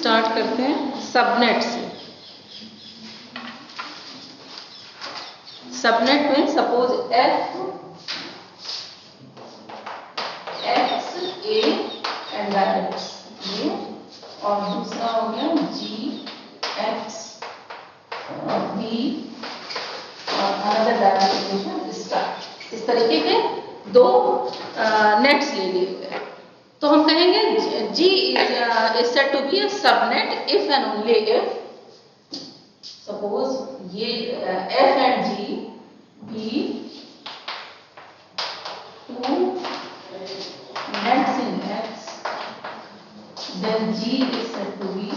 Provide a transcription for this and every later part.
Start करते हैं subnet से। सबनेट में suppose F x A and directs ये, और दूसरा हो गया जी एक्स बी और अनदर डायरेक्ट स्टार। इस तरीके के दो नेट्स ले लिए हुए हैं। तो हम कहेंगे G is said to be a subnet if and only if suppose ये F and G be two nets in X, then G is said to be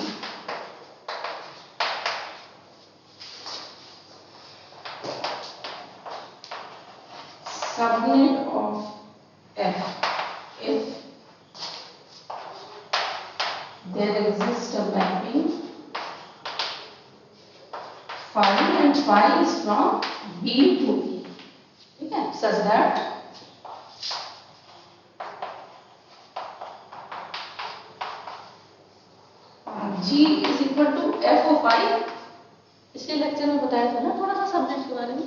subnet of F if there exists a mapping phi and phi is from B to E, okay, such that G is equal to F of I। इसके lecture में बताया था ना थोड़ा सा subnet के बारे में।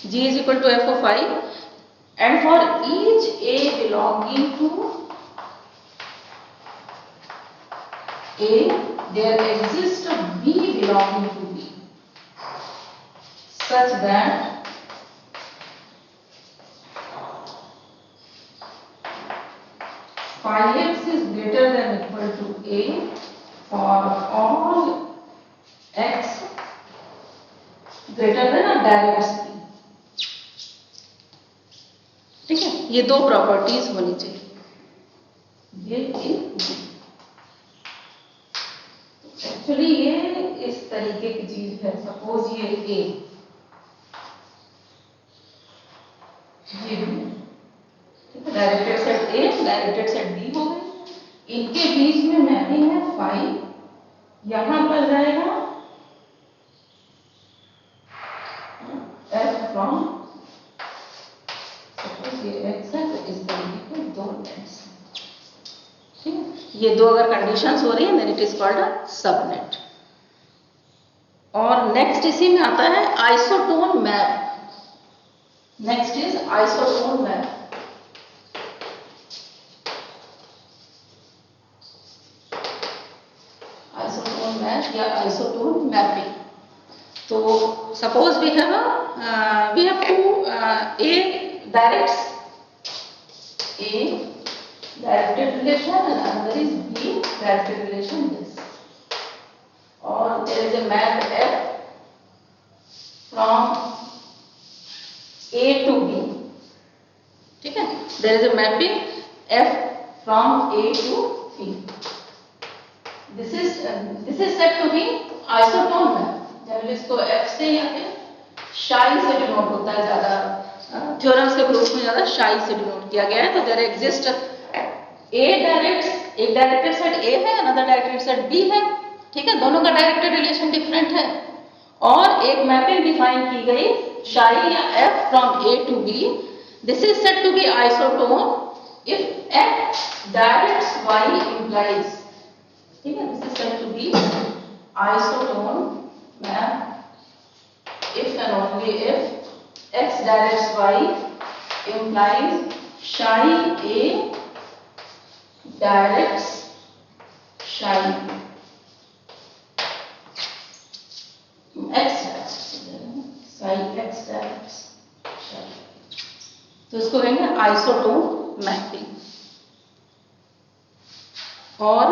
G is equal to F of I and for each A belonging to A, there exists a B belonging to B, such that phi x is greater than or equal to A for all x greater than or direct B। ठीक है, ये दो properties होनी चाहिए। ये एक actually ये इस तरीके की चीज है। सपोज ये A, ये ठीक है, directed set A directed set B हो गए। इनके बीच में मैपिंग है फाई, यहां पर जाएगा F फ्रॉम सपोज ये X है, तो इस तरीके के दो नेट्स। ठीक है, ये दो अगर कंडीशंस हो रही है then it is called a subnet. और नेक्स्ट इसी में आता है isotone map. Next is isotone map. Isotone map या आइसोटोन मैपिंग। तो suppose we have to A directs A directed relation and another is B directed relation this, or there is a map F from A to B। ठीक है, there is a mapping F from A to B। this is said to be isotone map। Generally इसको F से या फिर शाई से denote होता है, ज्यादा थ्योरम्स के ग्रुप में ज्यादा शाई से डिनोट किया गया है। तो देयर एग्जिस्ट A डायरेक्ट्स, एक डायरेक्टेड सेट A है, अनदर डायरेक्टेड सेट B है। ठीक है, दोनों का डायरेक्टेड रिलेशन डिफरेंट है और एक मैपिंग डिफाइन की गई शाई या F from A to B। This is said to be isotone if X directs Y implies। ठीक है, this is said to be isotone map if and only if X directs Y implies psi A directs psi X psi X directs psi। तो इसको कहेंगे isotone mapping. और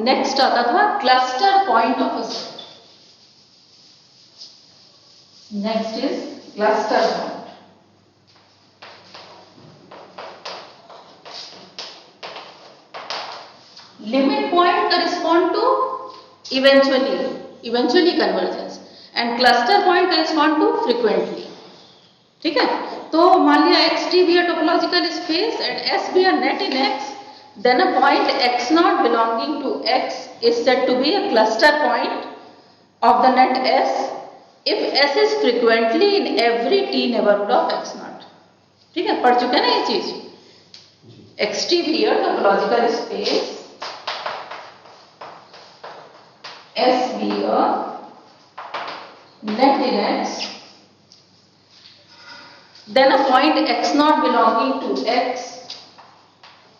next आता था cluster point of a set. Next is cluster point। Limit point correspond to eventually convergence and cluster point correspond to frequently। ठीक है, तो मान लिया XT be a topological space and S be a net in X, then a point X0 belonging to X is said to be a cluster point of the net S if S is frequently in every T neighborhood of X0। ठीक है, पढ़ चुके हैं ना ये चीज। XT be a topological space S be a net in X, then a point x naught belonging to X,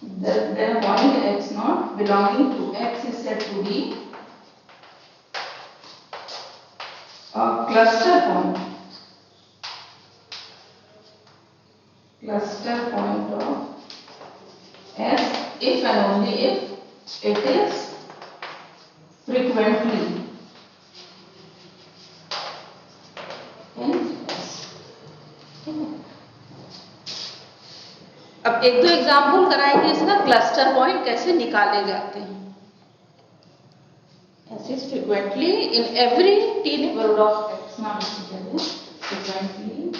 then a point x naught belonging to X is said to be a cluster point of S if and only if it is frequently in S. अब एक दो example कराएंगे इसका cluster point कैसे निकाले जाते हैं. S is frequently in every t neighborhood of X naught frequently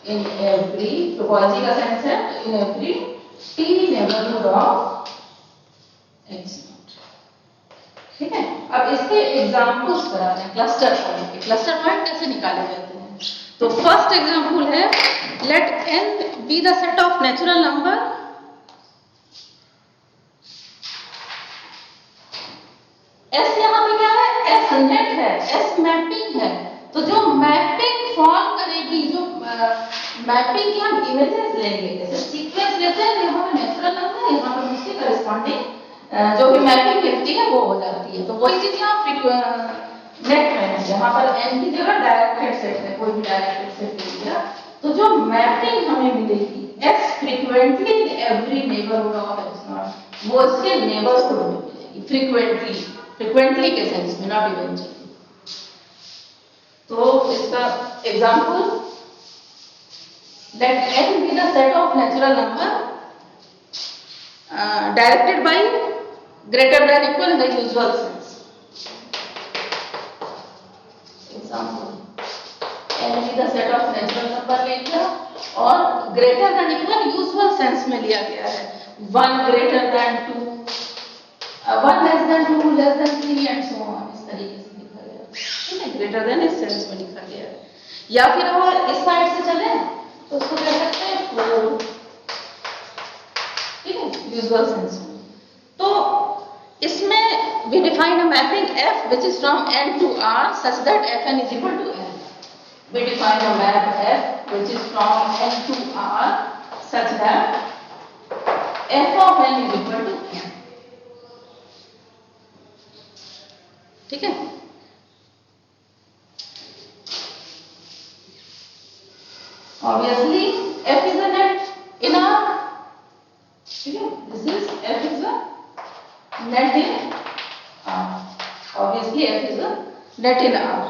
in every, topology का सेंस है in every t neighborhood of X naught. ठीक है. अब इसके एग्जाम्पल्स कराते हैं क्लस्टर पॉइंट के. क्लस्टर पॉइंट कैसे निकाले जाते हैं. तो फर्स्ट एग्जाम्पल है late n be the set of natural number S यहाँ पे क्या है. S नेट है, S मैपिंग है. तो जो मैपिंग फॉर्म करेगी, जो मैपिंग की हम इमेजेस लेंगे, जैसे सीक्वेंस लेते हैं यहाँ पे नेचुरल नंबर, यहाँ पर उसके करस्पॉन्डिंग जो भी मैपिंग लिखती है वो हो जाती है. तो वही चीज यहाँ नेट में है. यहाँ पर n की जगह डायरेक्टेड सेट है, कोई भी डायरेक्टेड सेट ले लिया. तो जो मैपिंग हमें मिलेगी S frequently in every neighbourhood of X not, वो इसके नेबरहुड में मिलेगी फ्रीक्वेंटली के सेंस में, नॉट इवेंचुअली. तो इसका example let n be the set of natural number directed by greater than equal in the usual sense. Example, n be the set of natural number ले लिया और greater than equal usual sense में लिया गया है. 1 greater than 2, 1 less than 2, less than 3 and so on. इस तरीके से लिखा गया है. ठीक है. ग्रेटर देन इस सेंस में लिखा गया है. या फिर और इस साइड से चले तो उसको कह सकते हैं 4. ठीक है. यूजुअल सेंस में. तो इसमें we define a mapping F which is from N to R such that Fn is equal to N. We define a map F which is from N to R such that F of N is equal to N. ठीक है. Obviously F is a net in R. ठीक है. This is F is a net in R. Obviously F is a net in R.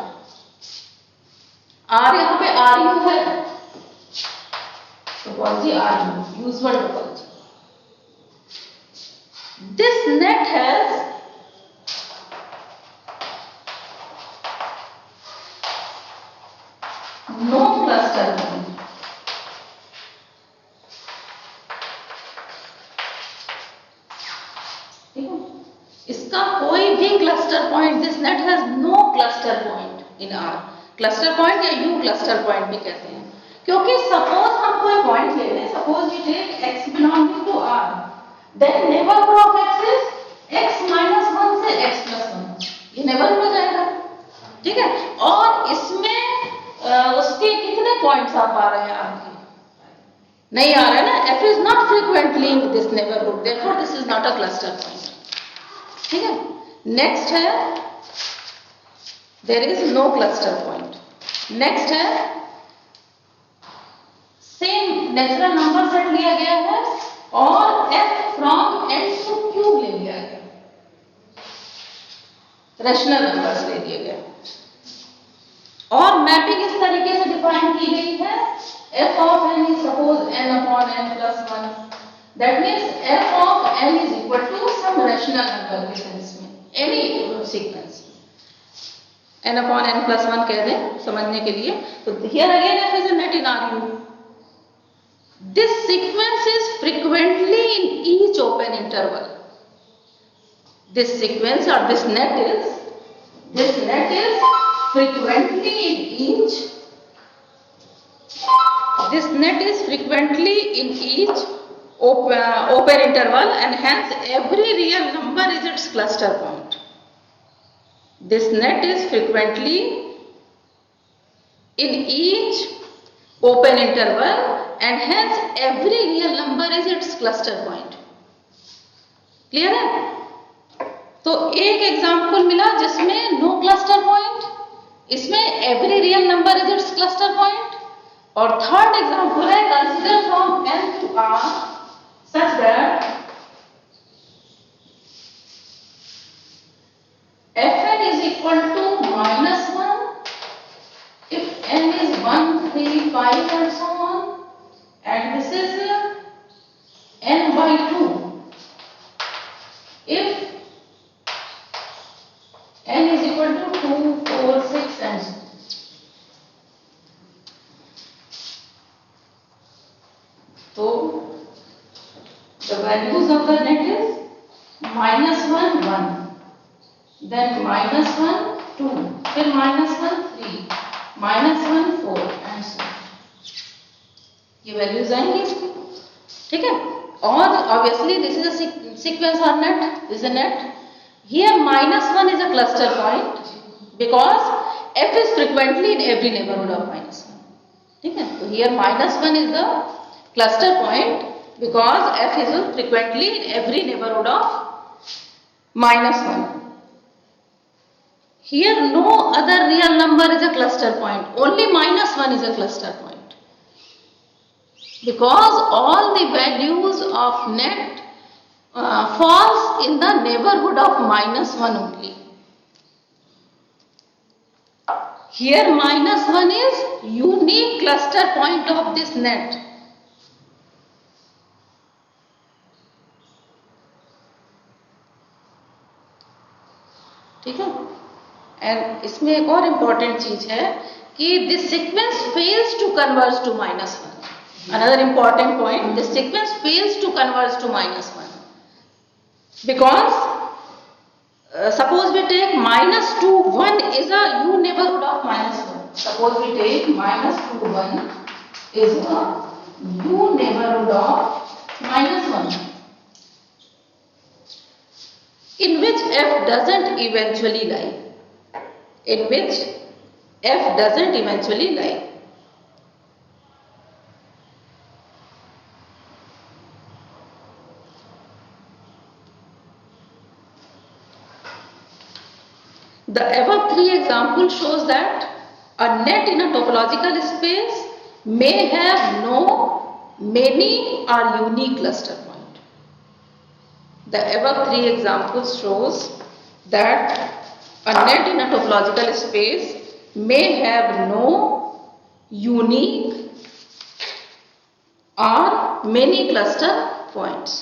R यहाँ पे RU है. Topology RU, usual topology. This net has no cluster point. ठीक है. इसका कोई भी cluster point, this net has no cluster point in R. Cluster point या U cluster point भी कहते हैं. क्योंकि सपोज हम कोई पॉइंट ले लें, suppose we take x belonging to R, then neighbourhood of x is x minus 1 से x plus 1. ये नेबरहुड हो जाएगा. ठीक है. और इसमें उसके कितने पॉइंट्स आ पा रहे हैं आपके? नहीं आ रहे ना. F is not frequently in this neighborhood, therefore this is not a cluster point. ठीक है. नेक्स्ट है there is no cluster point. Next है सेम नेचुरल नंबर सेट लिया गया है और F from N to Q ले लिया गया. रैशनल नंबर्स ले लिए गए और मैपिंग इस तरीके से डिफाइन की गई है. F of n is suppose n upon n plus 1. That means F of n is equal to some rational number के सेंस में, any sequence. n upon n plus 1 कह दें समझने के लिए. तो here again F is a net in RU. This sequence is frequently in each open interval. This sequence or this net is frequently in each. This net is frequently in each open interval and hence every real number is its cluster point. this net is frequently in each open interval and hence every real number is its cluster point. Clear है? तो एक example मिला जिसमें no cluster point, इसमें every real number is it's cluster point, और third example है consider from n to r such that fn is equal to -1 if n is 1, 3, 5 and so on, and this is n by 2 if n is equal to 2, 4, 6 and so on. So the values of the net is -1, 1, then -1, 2, फिर -1, 3, -1, 4 and so on. ये values आएंगी, ठीक है? और obviously this is a sequence or net, this is a net. Here -1 is a cluster point because f is frequently in every neighborhood of -1. ठीक है? तो here -1 is the cluster point because f is frequently in every neighborhood of -1. Here no other real number is a cluster point, only -1 is a cluster point because all the values of net falls in the neighborhood of -1 only. Here -1 is unique cluster point of this net. ठीक है? And इसमें एक और important चीज है कि this sequence fails to converge to -1. Another important point, this sequence fails to converge to -1 because suppose we take -2, 1 is a U neighborhood of -1. Suppose we take -2, 1 is a U neighborhood of -1 in which f doesn't eventually lie. In which f doesn't eventually lie. The above three examples shows that a net in a topological space may have no, many or unique cluster point. The above three examples shows that a net in a topological space may have no, unique or many cluster points.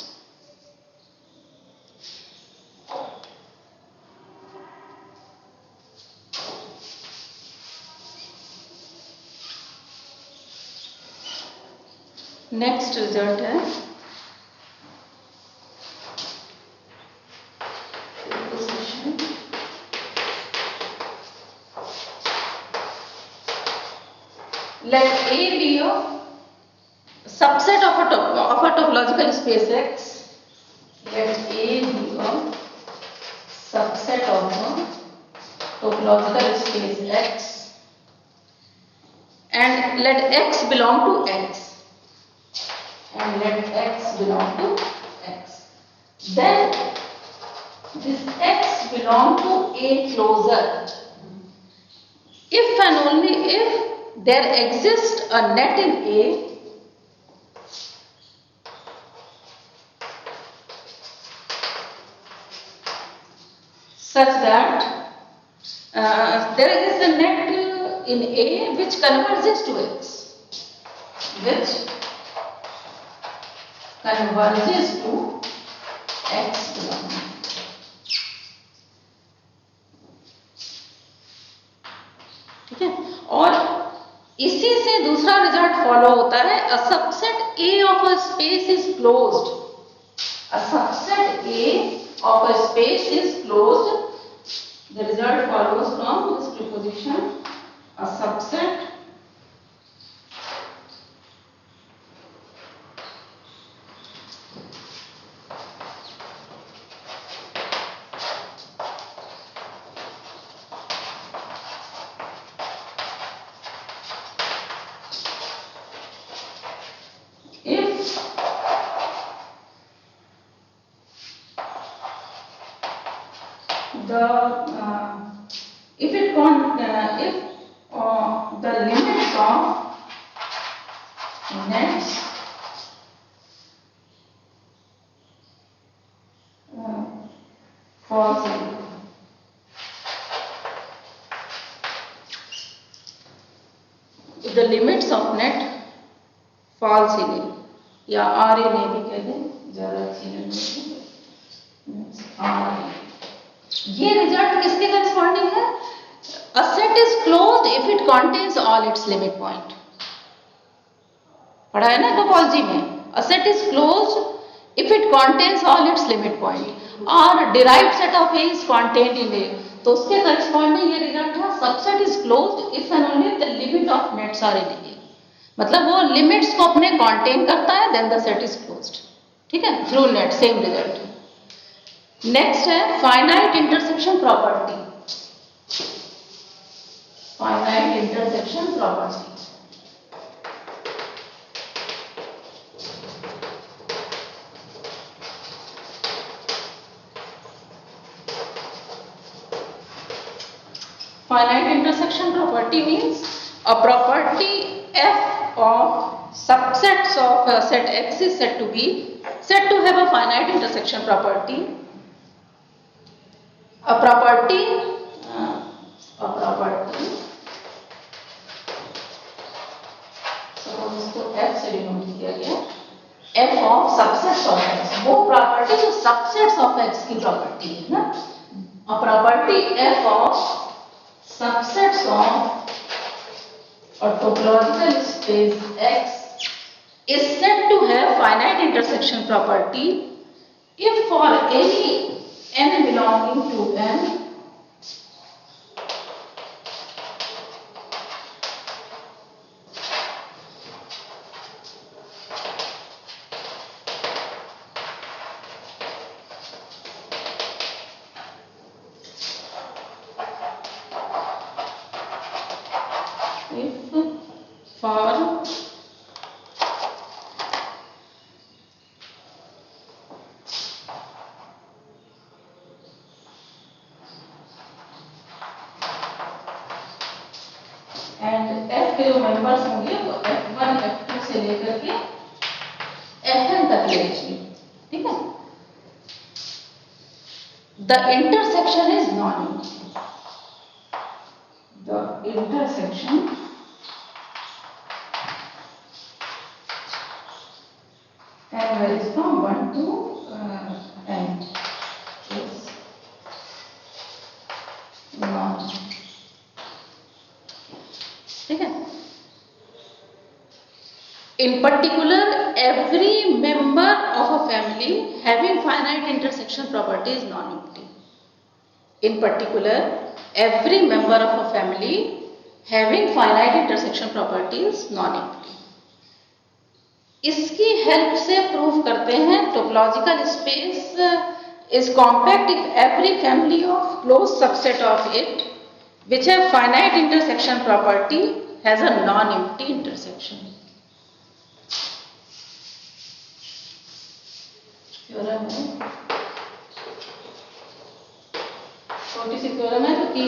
Next result है let A be a subset of a topological space X. Let A be a subset of a topological space X and let X belong to X. And let X belong to X. Then this X belong to A closure. If and only if there exists a net in A such that there exists a net in A which converges to X, which converges to X belong. ठीक है? और इसी से दूसरा result follow होता है, a subset A of a space is closed. A subset A of a space is closed. The result follows from this proposition. A subset the if it con if the limits of nets falls in. If the limits of net falls in A या R A ने भी कह दें, ज्यादा अच्छी नहीं, ये result किसके करस्पॉन्डिंग है? A set is closed if it contains all its limit point. पढ़ा है ना टोपोलॉजी में? A set is closed if it contains all its limit point. और derived set of A is contained in A. तो उसके corresponding ये result है, subset is closed if and only the limit of nets are in A. मतलब वो limits को अपने contain करता है, then the set is closed. ठीक है, through net, same result. Next है finite intersection property. Finite intersection property. Finite intersection property means a property f of subsets of set X is said to be said to have a finite intersection property. A property so इसको f से denote किया गया, f of subsets of X. वो property जो subsets of X की property है ना. A property f of subsets of a topological space X is said to have finite intersection property if for any n belonging to n and f के जो members होंगे वो f1 f2 से लेकर के fn तक ले लीजिए. ठीक है, the intersection is non unity. The intersection and varies from 1 to n is non. ठीक है. In particular, every member of a family having finite intersection property is non-empty. In particular, every member of a family having finite intersection property is non-empty. इसकी help से prove करते हैं topological space is compact if every family of closed subset of it which have finite intersection property has a non-empty intersection. Theorem है, छोटी सी theorem है जो कि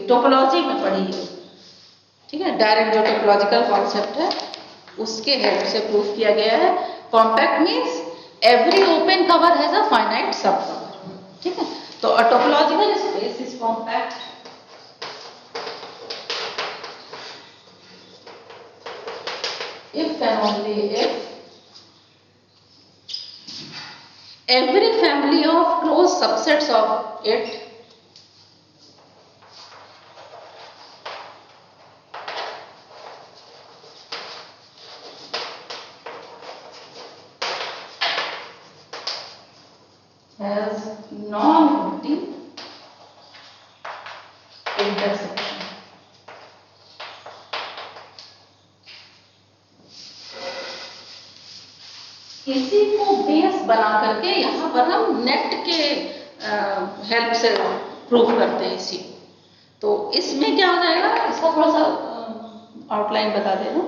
topology में पढ़ी है. ठीक है, डायरेक्ट जो टोपोलॉजिकल कॉन्सेप्ट है उसके हेल्प से प्रूव किया गया है. Compact means every open cover has a finite सब कवर. ठीक है, तो अ topological space is compact if and only if every family of closed subsets of it has non-empty intersection. इसी को बेस बना करके यहाँ पर हम नेट के हेल्प से प्रूव करते हैं इसी को. तो इसमें क्या हो जाएगा, इसका थोड़ा सा आउटलाइन बता देना.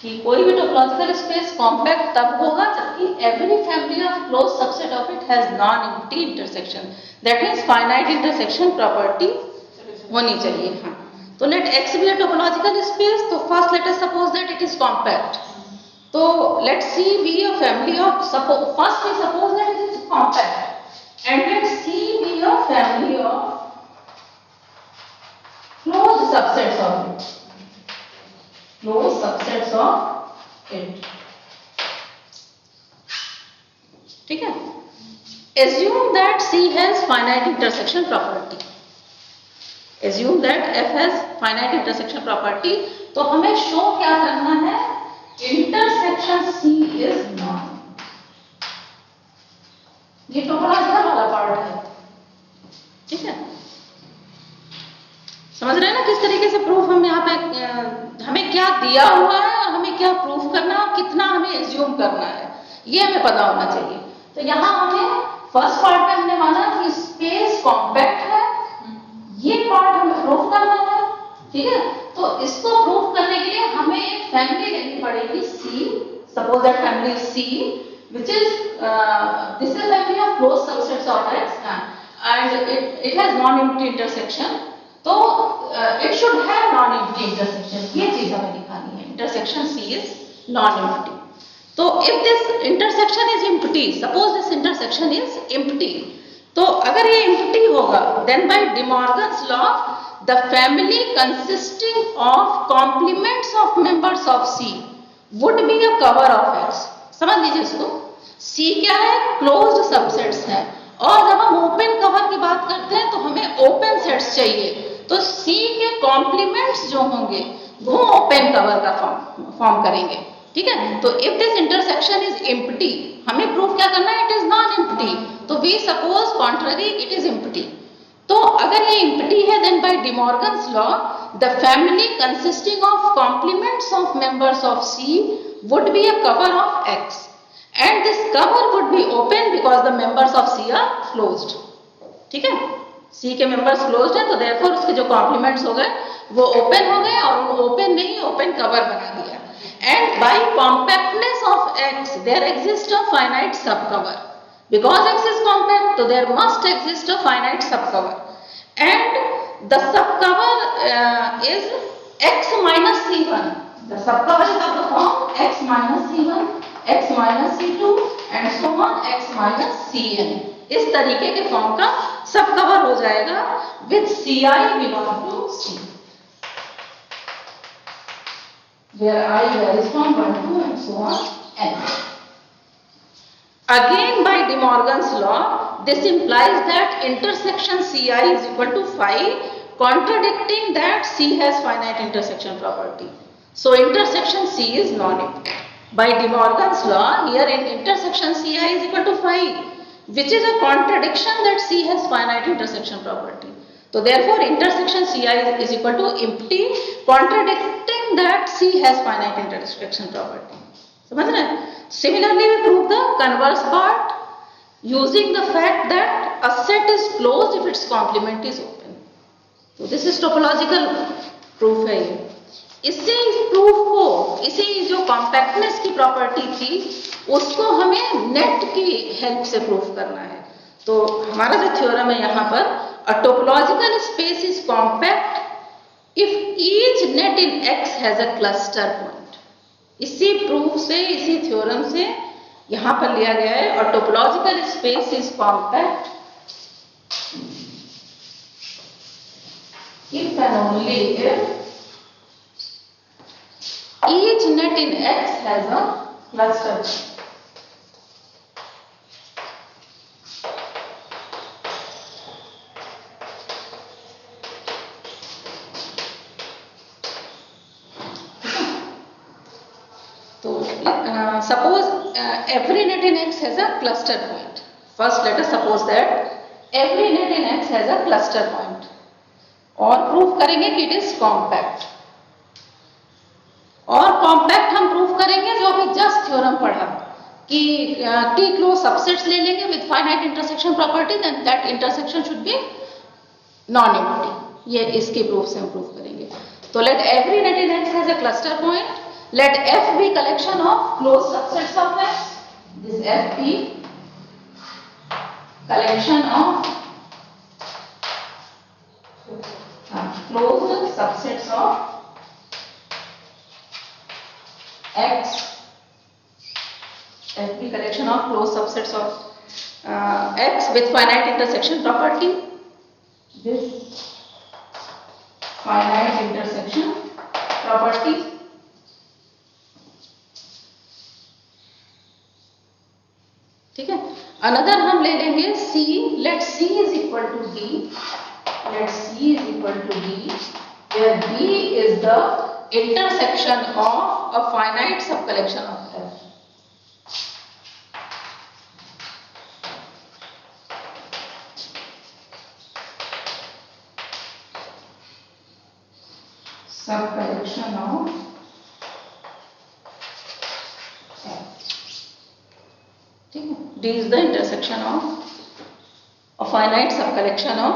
कि कोई भी टोपोलॉजिकल स्पेस कॉम्पैक्ट तब होगा जबकि every family of close subset of it has non empty intersection, that means finite intersection property होनी चाहिए। हाँ, तो let X be a topological space, तो first let us suppose that it is compact. तो let C be a family of, first we suppose that it is compact and let C be a family of closed subsets of it, closed subsets of it, ठीक है। assume that C has finite intersection property, assume that F has finite intersection property, तो हमें show क्या करना है, intersection C is non, ये topological वाला part है, ठीक है। समझ रहे हैं ना किस तरीके से प्रूफ हम यहाँ पे, हमें क्या दिया हुआ है और हमें क्या प्रूफ करना है और कितना हमें एज्यूम करना है, ये हमें पता होना चाहिए। तो यहाँ हमें फर्स्ट पार्ट में हमने माना कि स्पेस कॉम्पैक्ट है, ये पार्ट हमें प्रूफ करना है, ठीक है। तो इसको प्रूफ करने के लिए हमें एक फैमिली लेनी पड़ेगी C, suppose that family C which is this is family of closed subsets of X and it has non-empty intersection, तो it should have non empty intersection, ये चीज हमें दिखानी है, intersection C is non empty. तो if this intersection is empty, suppose this intersection is empty, तो अगर ये एम्प्टी होगा then by De Morgan's law the family consisting of complements of members of C would be a cover of X। समझ लीजिए इसको, C क्या है, closed subsets है, और जब हम ओपन कवर की बात करते हैं तो हमें ओपन सेट्स चाहिए, तो C के कॉम्प्लीमेंट्स जो होंगे वो ओपन कवर का फॉर्म करेंगे, ठीक है। तो if this intersection is empty, हमें प्रूफ क्या करना है, इट इज नॉन एम्प्टी, तो we suppose contrary it is empty. तो अगर ये एम्प्टी है then by De Morgan's law the family consisting of complements of members of C would be a cover of X and this cover would be open because the members of C are closed, ठीक है। C के members closed है तो therefore उसके जो complements हो गए वो open हो गए और उन open में ही open cover बना दिया। And by compactness of X there exists a finite subcover, because X is compact so there must exist a finite subcover, and the subcover is X minus C1, the subcover is of the form X minus C1, X minus C2 and so on X minus Cn, इस तरीके के form का सब cover हो जाएगा with Ci belong to C, where I varies from 1 to and so on n. Again by De Morgan's law, this implies that intersection Ci is equal to phi, contradicting that C has finite intersection property. So intersection C is non-empty. By De Morgan's law, here in intersection Ci is equal to phi, which is a contradiction that C has finite intersection property. So therefore intersection Ci is equal to empty, contradicting that C has finite intersection property. समझ रहे हैं? Similarly, we prove the converse part using the fact that a set is closed if its complement is open. So this is topological proof है ये। इससे इस proof को, इसी जो कॉम्पैक्टनेस की प्रॉपर्टी थी उसको हमें नेट की हेल्प से प्रूफ करना है। तो हमारा जो थ्योरम है यहाँ पर, अ topological space is compact if each net in X has a cluster point. इसी प्रूफ से, इसी थ्योरम से यहाँ पर लिया गया है, और topological space is compact if and only if each net in X has a cluster. So suppose every net in X has a cluster point. First let us suppose that every net in X has a cluster point, और proof करेंगे कि it is compact। और compact हम proof करेंगे जो अभी just theorem पढ़ा कि T क्लोज सबसेट्स ले लेंगे with finite intersection property, then that intersection should be non empty. ये इसके प्रूफ से हम प्रूफ करेंगे। तो let every net in X has a cluster point Let F be collection of closed subsets of X. This F be collection of closed subsets of X. F be collection of closed subsets of X with finite intersection property. This finite intersection property. ठीक है. Another हम ले लेंगे C. Let C is equal to D. Let C is equal to D, where D is the intersection of a finite subcollection of F. Subcollection of F. ठीक है. D is the intersection of a finite subcollection of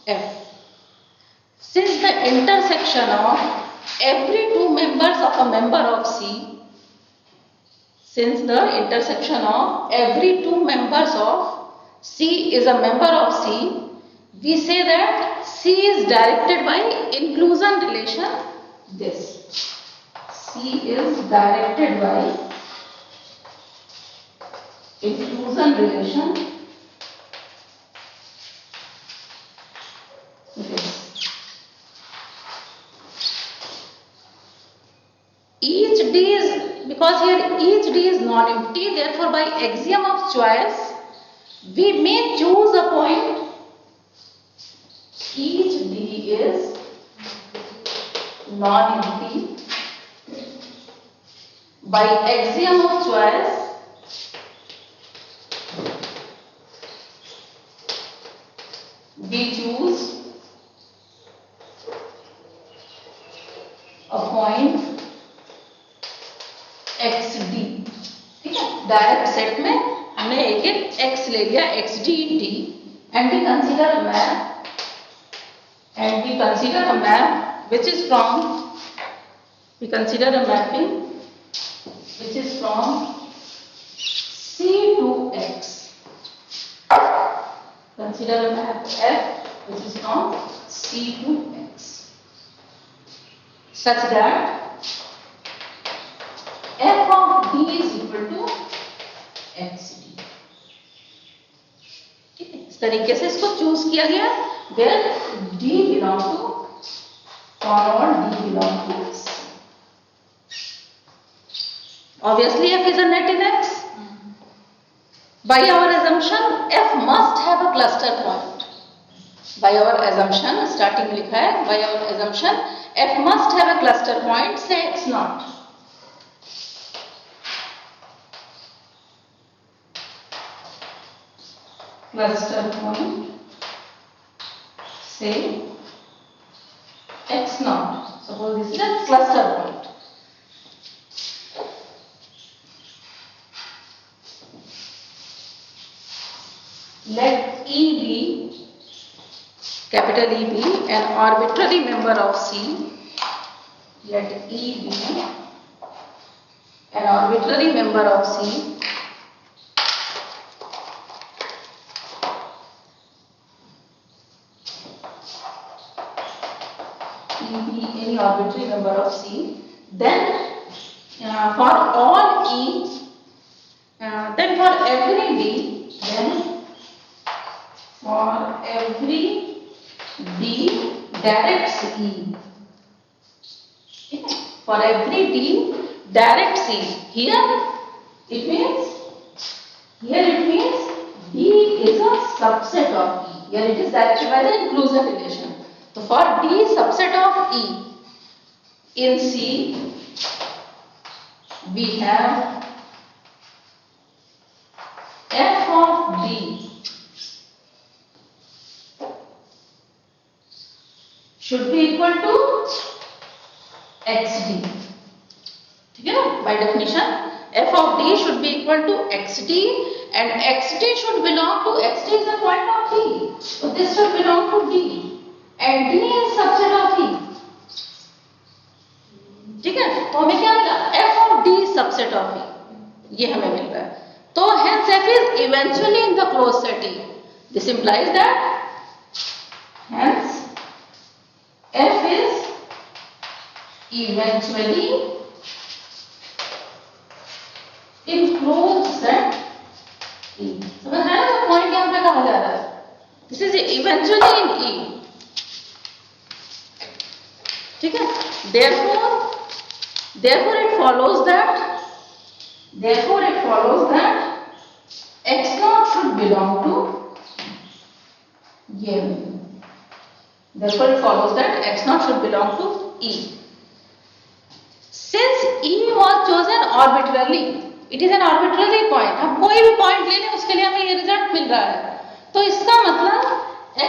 F. Since the intersection of every two members of a member of C, since the intersection of every two members of C is a member of C, we say that C is directed by inclusion relation. This C is directed by inclusion relation. Each D is, because here each D is non-empty, therefore by axiom of choice we may choose a point. Each D is non-empty. By axiom of choice we choose a point XD. ठीक है. Direct set में हमने एक एक X ले लिया, XD D, and we consider a map, and we consider a map which is from, we consider a mapping which is from C to X. Consider a map F which is from C to X, such that F of D is equal to XD. ठीक है. इस तरीके से इसको choose किया गया, where D belong to forward, D belong to X. Obviously F is a net in X. By our assumption F must have a cluster point. By our assumption, starting में लिखा है, by our assumption F must have a cluster point, say X naught. Cluster point, say X naught. Suppose this is a cluster point. Let E be, capital E be an arbitrary member of C. Let E be an arbitrary member of C. Be any arbitrary member of C, then for all E, then for every D, then for every D directs E. Okay. For every D directs E. Here it means D is a subset of E. Here it is directed by the inclusion relation. So for D subset of E in C, we have F of D should be equal to XD. ठीक है ना? By definition, F of D should be equal to XD, and XD should belong to, XD is a point of D, so this should belong to D. And D is subset of E. ठीक है, तो हमें क्या मिला, f of d subset of E, ये हमें मिल रहा है। तो hence f is eventually in the closed set E. This implies that hence f is eventually in closed set E. समझ रहे हैं ना, पॉइंट यहाँ पे कहा जा रहा है, this is eventually in E, ठीक है। Therefore it follows that x naught should belong to ये, therefore it follows that x naught should belong to E. Since E was chosen arbitrarily, it is an arbitrary point, हम कोई भी point ले लें उसके लिए हमें ये रिजल्ट मिल रहा है, तो इसका मतलब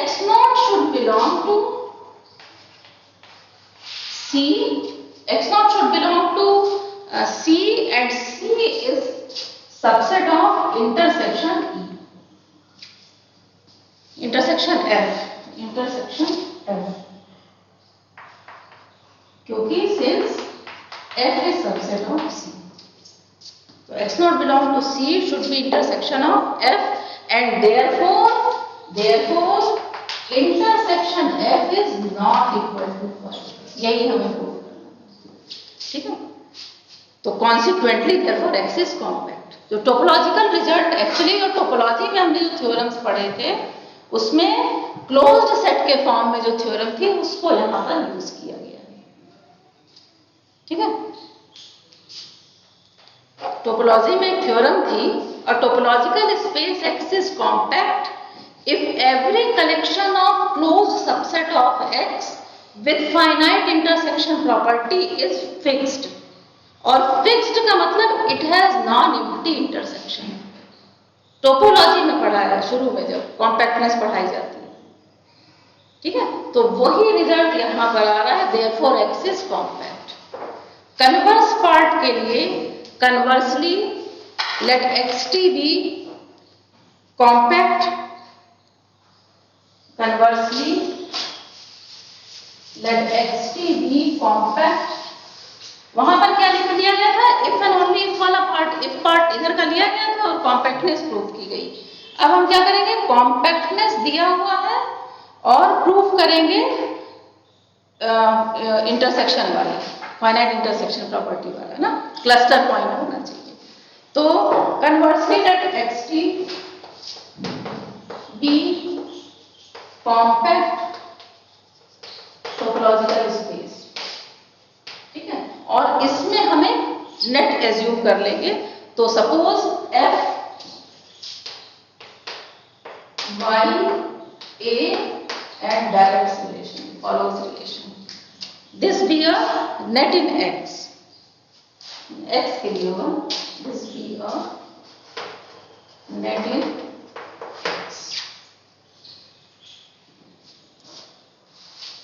x naught should belong to C, x naught should belong to C, and C is subset of intersection E, intersection F, क्योंकि since F is subset of C, so x naught belong to C should be intersection of F, and therefore intersection F is not equal to first, यही हमें prove करना, ठीक है। तो consequently therefore x is compact. जो topological result, actually जो topology में हमने जो थ्योरम्स पढ़े थे उसमें क्लोज्ड सेट के फॉर्म में जो थ्योरम थी उसको यहाँ पर यूज किया गया है, ठीक है। टोपोलॉजी में एक थ्योरम थी, और topological space x is compact if every collection of closed subset of x with finite intersection property is fixed, और fixed का मतलब it has non-empty intersection। Topology में पढ़ाया शुरू में जब कॉम्पैक्टनेस पढ़ाई जाती है, ठीक है, तो वही रिजल्ट यहां पर आ रहा है, therefore x is compact। Converse part के लिए conversely let xt be compact, conversely let xt be compact। वहां पर क्या लिख दिया गया था, इफ एंड ओनली इफ वाला पार्ट, इफ पार्ट इधर का लिया गया था और कॉम्पैक्टनेस प्रूव की गई। अब हम क्या करेंगे, कॉम्पैक्टनेस दिया हुआ है और प्रूफ करेंगे इंटरसेक्शन वाली, फाइनाइट इंटरसेक्शन प्रॉपर्टी वाला ना, क्लस्टर पॉइंट होना चाहिए। तो conversely let xt be compact topological space, ठीक है, और इसमें हमें नेट एज्यूम कर लेंगे। तो suppose f y a and direct relation, follows relation, this be a net in x के लिए होगा, this be a net in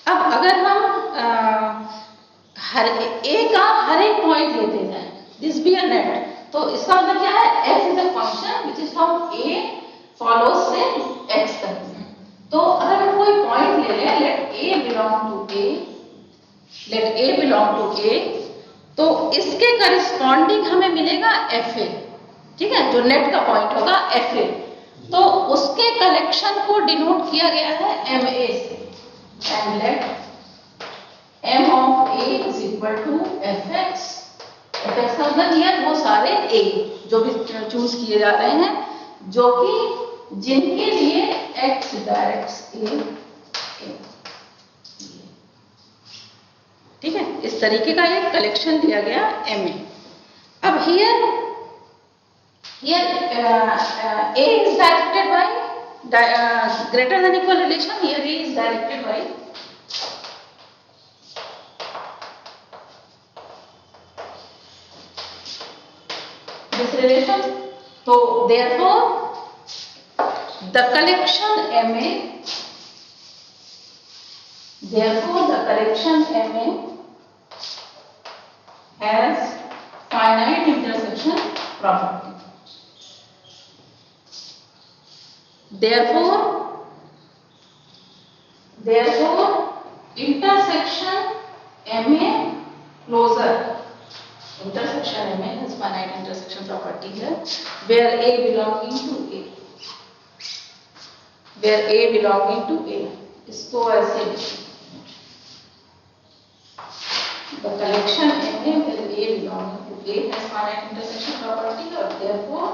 अब अगर हम हर एक पॉइंट लेते हैं, दिस बी अ नेट, तो इसका मतलब क्या है, f is a function which is from a follows से x तक। तो अगर हम कोई पॉइंट ले लें, let a belong to a, तो इसके करस्पॉन्डिंग हमें मिलेगा fa, ठीक है, जो नेट का पॉइंट होगा fa, तो उसके कलेक्शन को डिनोट किया गया है ma से, and let m of a is equal to fx। fx का मतलब ये वो सारे a जो भी चूज किए जा रहे हैं, जो कि जिनके लिए x डायरेक्ट्स a, ठीक है, इस तरीके का एक कलेक्शन दिया गया ma। अब here a is directed by greater than equal relation, here a is directed by this relation, so therefore the collection ma has finite intersection property, therefore intersection ma closure intersection property है, where A belonging to A, where A belonging to A, इसको ऐसे the collection MA where A belonging to A has finite intersection property, or therefore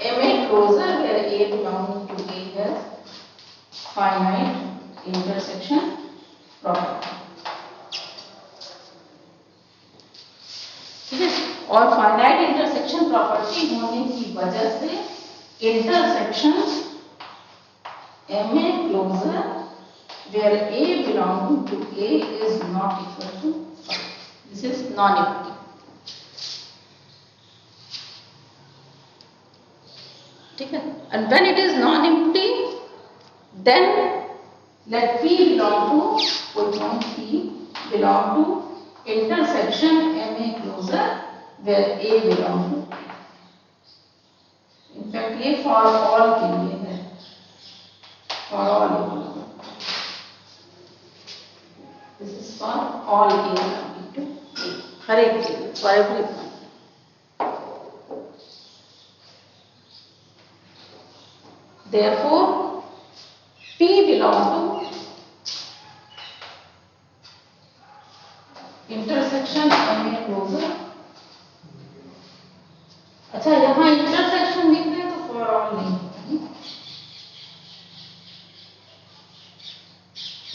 MA closure where A belonging to A has finite intersection property. ठीक है, और finite intersection property होने की वजह से intersections MA closure where A belonging to A is not equal to 5. This is non-empty. ठीक है, and when it is non-empty, then let P belong to, कोई point P belong to intersection MA closure where A belong to A. In fact ये for all के लिए है, for all. This is for all A belonging to A, हर एक के लिए, for every point. Therefore P belong to intersection MA closure. अच्छा, यहाँ intersection लिख रहे हैं तो फॉर ऑल नहीं,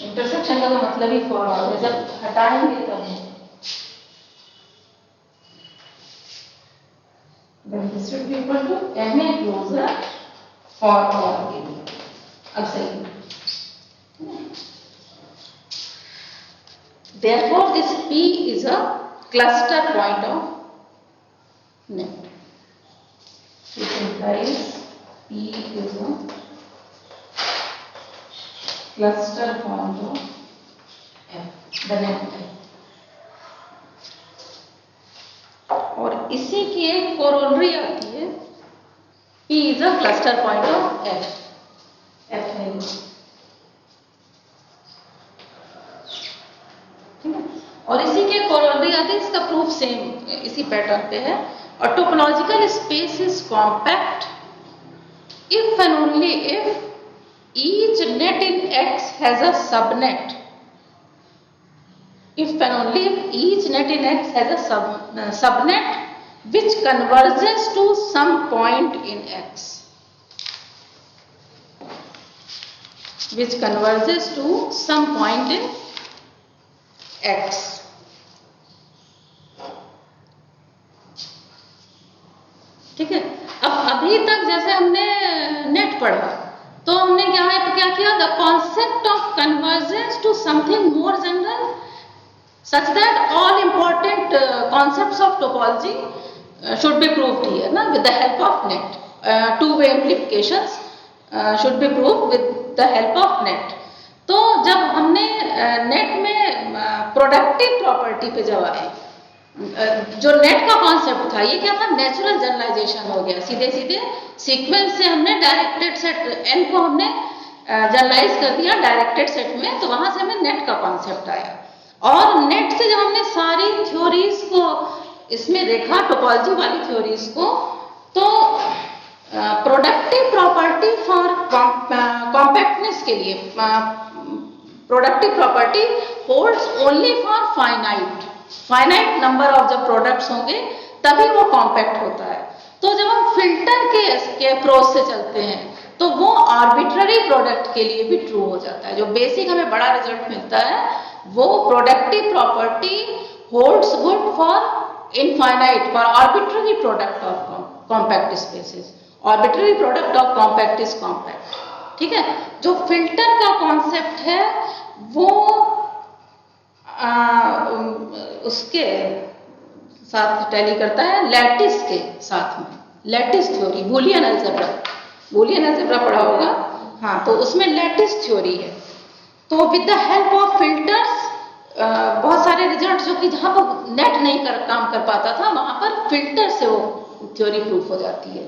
इंटरसेक्शन का तो मतलब ही फॉर ऑल है, जब हटाएंगे तब then this should be equal to MA closure for all के लिए. अब सही, therefore this P is a cluster point of net. It implies P is a cluster point of F, the net F. और इसी की एक corollary आती है, P is a cluster point of F. F है, और इसी के कोरोलरी आती है, इसका प्रूफ सेम इसी पैटर्न पे है. A topological space is compact if and only if each net in X has a subnet. If and only if each net in X has a subnet which converges to some point in X. Which converges to some point in X. ठीक है, अब अभी तक जैसे हमने net पढ़ा तो हमने क्या किया, the concept of convergence to something more general such that all important concepts of topology should be proved here na with the help of net. Two-way implications should be proved with the help of net. तो जब हमने net में productive property पे जब आए, जो net का concept था ये क्या था, नेचुरल जनरलाइजेशन हो गया, सीधे सीधे सीक्वेंस से हमने डायरेक्टेड सेट n को हमने जनरलाइज कर दिया डायरेक्टेड सेट में, तो वहां से हमें नेट का कॉन्सेप्ट आया. और नेट से जब हमने सारी थ्योरीज को इसमें देखा, टोपोलॉजी वाली थ्योरीज को, तो प्रोडक्टिव प्रॉपर्टी फॉर कॉम्पैक्टनेस के लिए productive property holds only for finite number of जब प्रोडक्ट्स होंगे तभी वो कॉम्पैक्ट होता है. तो जब हम फिल्टर के अप्रोच से चलते हैं तो वो आर्बिट्ररी प्रोडक्ट के लिए भी ट्रू हो जाता है. जो बेसिक हमें बड़ा रिजल्ट मिलता है वो productive property holds good for infinite, for arbitrary product of compact spaces. Arbitrary product of compact is compact. ठीक है, जो फिल्टर का कॉन्सेप्ट है वो उसके साथ टैली करता है लैटिस के साथ में. लैटिस थ्योरी, बूलियन अलजेब्रा पढ़ा होगा, हाँ, तो उसमें लैटिस थ्योरी है. तो with the help of filters बहुत सारे रिजल्ट जो कि जहां पर नेट नहीं काम कर पाता था वहां पर फिल्टर से वो थ्योरी प्रूफ हो जाती है.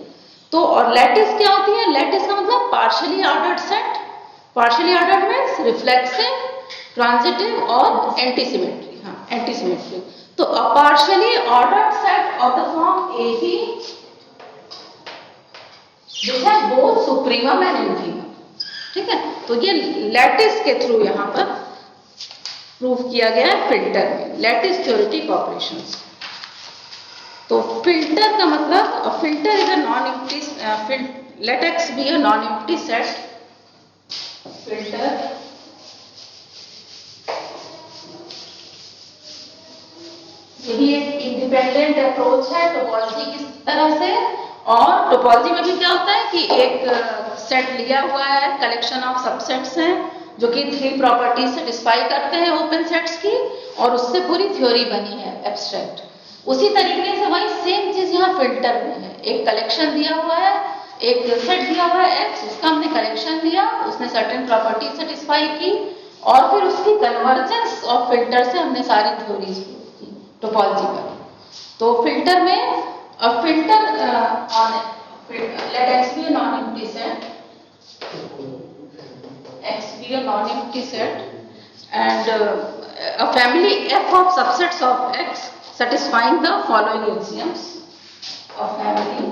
तो और लैटिस क्या होती है, लैटिस का मतलब partially ordered set. Partially ordered means reflexive, transitive और एंटीसिमेट्री. हाँ, एंटीसिमेट्री. तो a partially ordered set of the form AB which have both supremum and infimum, ठीक है। तो ये लैटिस के थ्रू यहाँ पर प्रूव किया गया है फिल्टर में, लैटिस थ्योरेटिक ऑपरेशंस। तो फिल्टर का मतलब filter is a non empty, let X be a non empty set. Filter ये भी एक इंडिपेंडेंट अप्रोच है टोपोलॉजी की तरह से। और टोपोलॉजी में भी क्या होता है कि एक सेट लिया हुआ है, कलेक्शन ऑफ सबसेट्स हैं जो कि 3 प्रॉपर्टी सेटिस्फाई करते हैं ओपन सेट्स की, और उससे पूरी थ्योरी बनी है एब्स्ट्रैक्ट। उसी तरीके से वही सेम चीज यहाँ फिल्टर में है, एक कलेक्शन दिया हुआ है, एक सेट दिया हुआ है एक्स, उसका हमने कलेक्शन लिया, उसने सर्टेन प्रॉपर्टी सेटिस्फाई की, और फिर उसकी कन्वर्जेंस ऑफ फिल्टर से हमने सारी थ्योरीज की टोपोलॉजी पर। तो फिल्टर में filter on let x be a non-empty set, x be a non-empty set, and a family f of subsets of x satisfying the following axioms. A family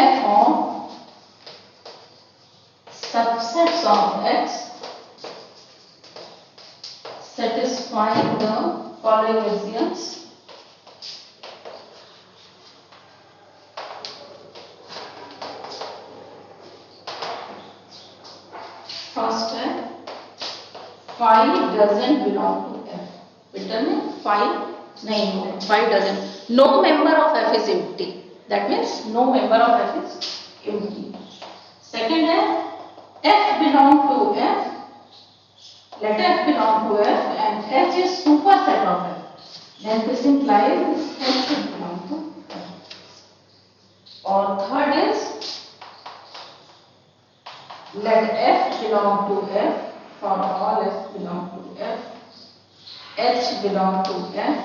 f of subsets of x satisfying the following axioms. First है phi doesn't belong to f, filter में phi नहीं होगा, phi doesn't, no member of f is empty, that means no member of f is empty. Second है f belong to f, let f belong to f and h is superset of f, then this implies h should belong to f. और third is let f belong to f for all f belong to f, h belong to f,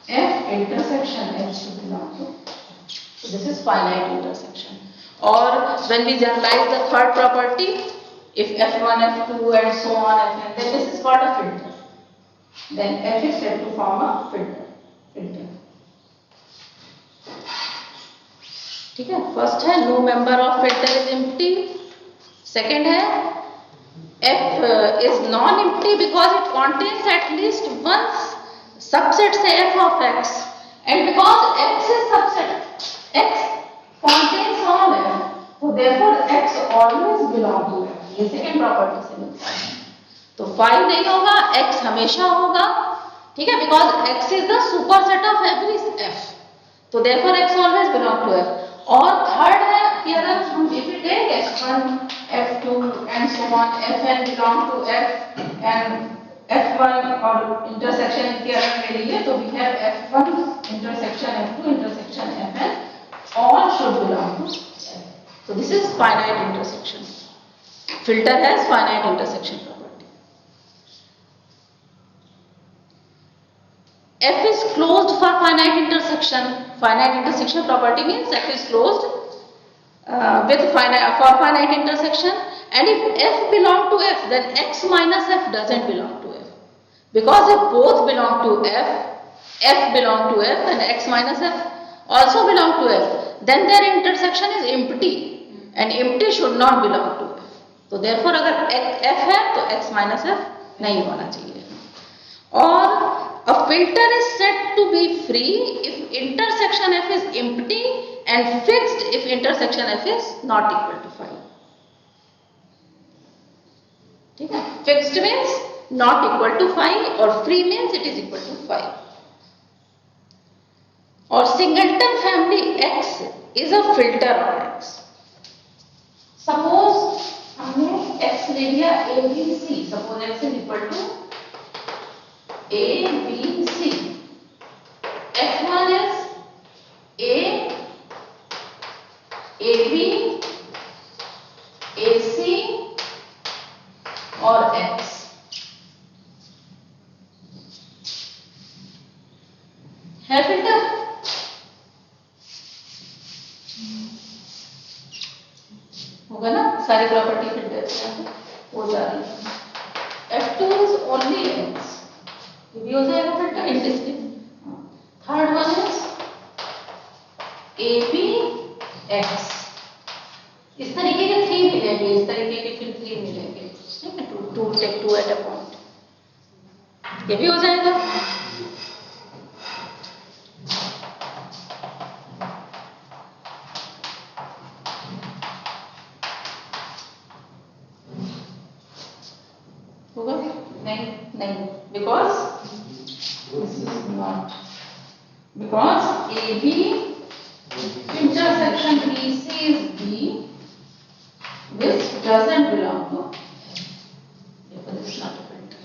f intersection h should belong to f. So this is finite intersection. Or when we generalize the third property, if f1, f2 and so on fn, then this is called a filter. Then f is said to form a filter. ठीक है, first है no member of filter is empty, second है f is non empty because it contains at least one subset say f of x, and because x is subset, x contains all f, so therefore x always belong to f, ये second property से मिलता है। तो phi नहीं होगा, x हमेशा होगा, ठीक है, because x is the superset of every f, तो therefore x always belong to f. और थर्ड है कि अगर हम if we take f1, f2 and so on, fn belong to f and f1 और intersection in theorem ले लिए, तो we have f1 intersection f2 intersection fn, all should belong to f. So this is finite intersection. Filter has finite intersection property. F is closed for finite intersection. Finite intersection property means f is closed for finite intersection, and if f belong to f, then x minus f doesn't belong to f, because if both belong to f, f belong to f and x minus f also belong to f, then their intersection is empty, and empty should not belong to f. तो therefore अगर f है तो x minus f नहीं होना चाहिए। और a filter is said to be free if intersection f is empty and fixed if intersection f is not equal to phi. ठीक है, fixed means not equal to phi और free means it is equal to phi. और singleton family x is a filter on x. Suppose हमने x ले लिया a b c, suppose x is equal to a b c, f1 is a b ac और x, है filter. होगा ना, सारी property filter हो जा रही है। F2 is only x, ये भी हो जाएगा filter indiscrete. Third one is AB x, इस तरीके के 3 मिलेंगे, इस तरीके के फिर 3 मिलेंगे, ठीक है, to take 2 at a point, ये भी हो जाएगा। होगा नहीं, नहीं, because this is not, because AB intersection BC is B, which doesn't belong to A. Therefore, this is not a filter.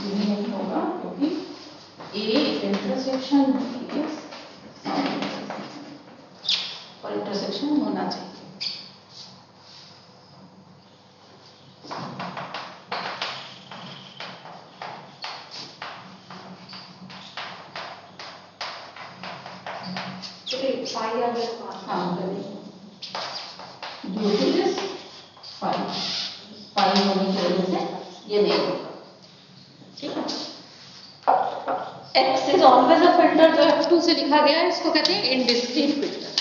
ये नहीं होगा क्योंकि A intersection B is और इंटरसेक्शन होना चाहिए। हाँ, ड्यू टू दिस फाइव होने की वजह से ये नहीं होगा, ठीक है। X is always a filter, जो F2 से लिखा गया है इसको कहते हैं in discrete filter.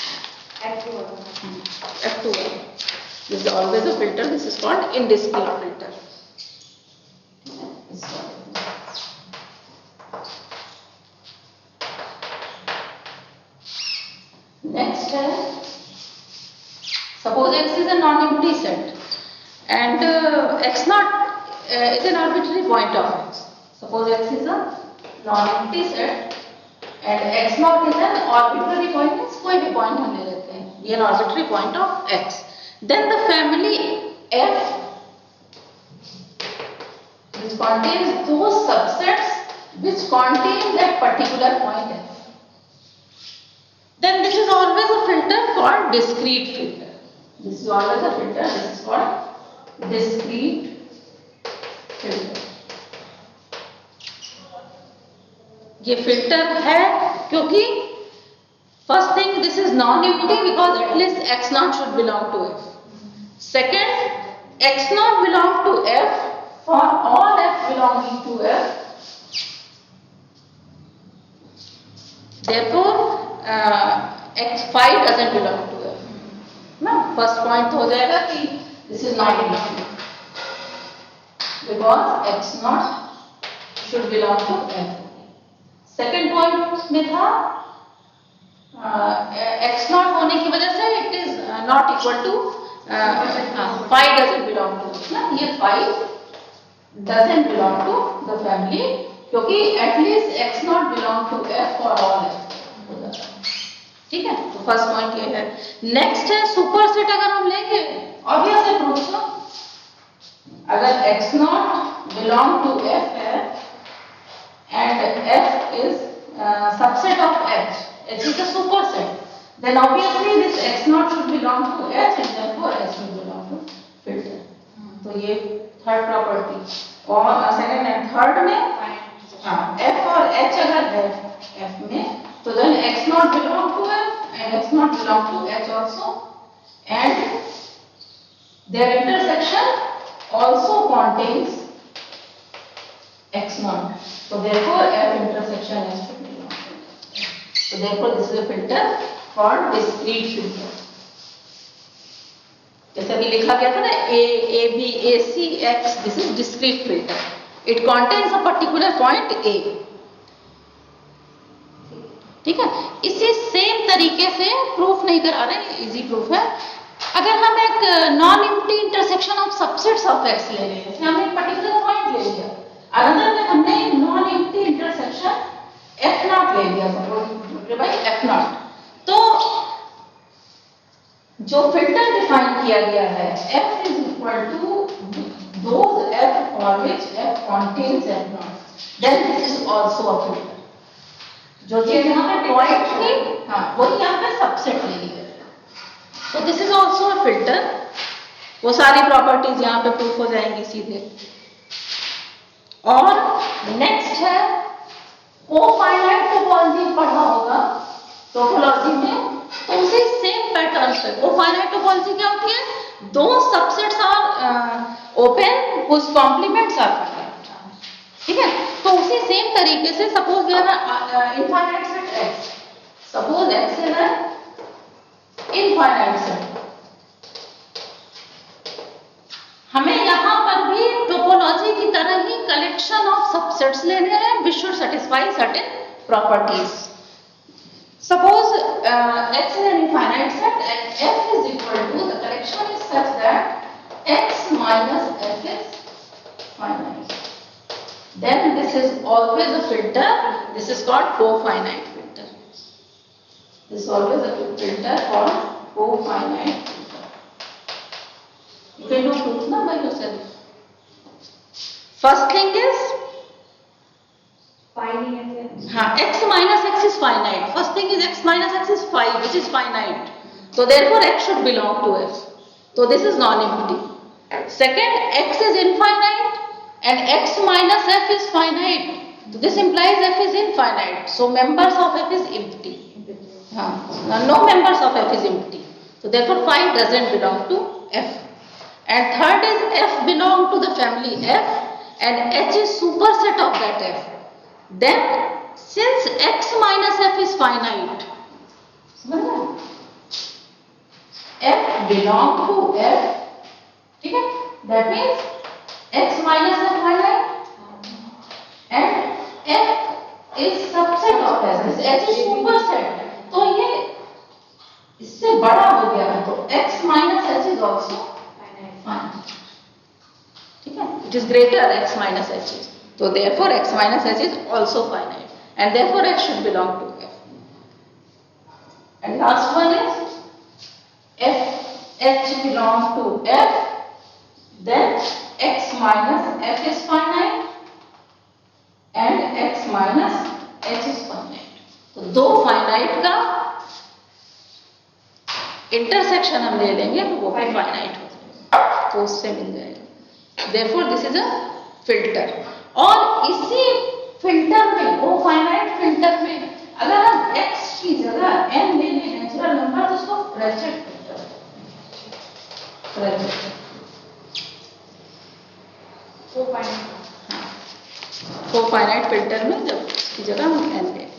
F2 this is always a filter, this is called indiscrete filter. Next है, suppose X is a non-empty set and X naught is an arbitrary point of X. Suppose X is a non-empty set and X naught is an arbitrary point, means कोई भी point हम ले लेते हैं, ये an arbitrary point of X. Then the family F, which contains those subsets which contain that particular point F. Then this is always a filter called discrete filter. This is always a filter, this is called discrete filter. ये filter है क्योंकि first thing, this is non-empty because at least X naught should belong to F. Second, X naught belong to F for all F belonging to F. Therefore, X phi doesn't belong to F. ना first point हो जाएगा कि this is not empty because X naught should belong to F. Second point में था X naught होने की वजह से it is not equal to phi doesn't belong to ना, ये phi doesn't belong to the family क्योंकि at least X naught belong to F for all F, ठीक है। तो फर्स्ट पॉइंट ये है। नेक्स्ट है सुपरसेट, अगर हम लेंगे ऑब्वियस है प्रूफ ना, अगर X naught belong to F है and F is subset of H, H is a superset, then obviously this X naught should belong to H and therefore H should belong to filter. तो ये third property. और second and third में F और H अगर है F में तो then X naught belong to F and X naught belong to H also, and their intersection also contains X naught, so therefore F intersection H should belong to F. So therefore this is a filter called discrete filter. जैसा कि लिखा गया था ना A B A C X, this is discrete filter. It contains a particular point A. ठीक है, इसी same तरीके से प्रूफ नहीं करा रहे, इजी प्रूफ है। अगर हम एक non empty intersection of subsets of X ले रहे हैं, जैसे हमने एक पर्टिकुलर पॉइंट ले लिया, अनदर में हमने non empty intersection F not ले लिया, सपोज बाय F नॉट, तो जो फिल्टर डिफाइन किया गया है F is equal to those F for which F contains F naught, then this is also a filter. जो चीज यहाँ पे पॉइंट थी, हाँ, वही यहाँ पे सबसेट ले लिया, तो this is also a filter वो सारी प्रॉपर्टीज यहाँ पे प्रूफ हो जाएंगी सीधे। और नेक्स्ट है कोफाइनाइट टोपोलॉजी पढ़ा होगा टोपोलॉजी में, तो उसी सेम पैटर्न से कोफाइनाइट टोपोलॉजी क्या होती है, दो subsets are open whose complements are finite, ठीक है। तो उसी सेम तरीके से suppose we have infinite set X, suppose X is an infinite set, हमें यहां पर भी टोपोलॉजी की तरह ही कलेक्शन ऑफ सबसेट्स लेने हैं which should satisfy certain properties. Suppose X is an infinite set and F is equal to, the collection is such that X minus F is finite. Then this is always a filter. This is called cofinite filter. This is always a filter called cofinite filter. You can do proof now by yourself. First thing is X minus X is finite. First thing is X minus X is 5, which is finite. So therefore X should belong to F. So this is non-empty. Second, X is infinite and X minus F is finite. So this implies F is infinite. So members of F is empty. No members of F is empty. So therefore 5 doesn't belong to F. And third is F belong to the family F and H is superset of that F. Then since X minus F is finite, F belong to F, ठीक है, that means X minus F finite and F is subset of H, H is superset, तो ये इससे बड़ा हो गया है, तो X minus H is also finite, ठीक है, it is greater X minus H is, so therefore X minus H is also finite and therefore X should belong to F. And last one is H belongs to F, then X minus F is finite and X minus H is finite. तो दो finite का intersection हम ले लेंगे तो वो भी finite हो जाएगा, तो उससे मिल जाएगा। Therefore this is a filter. और इसी फिल्टर में, वो फाइनाइट फिल्टर में अगर हम X की जगह n ले लें नेचुरल नंबर, तो उसको फ्रेचेट फिल्टर, कोफाइनाइट फिल्टर में जब इसकी जगह हम n ले लें।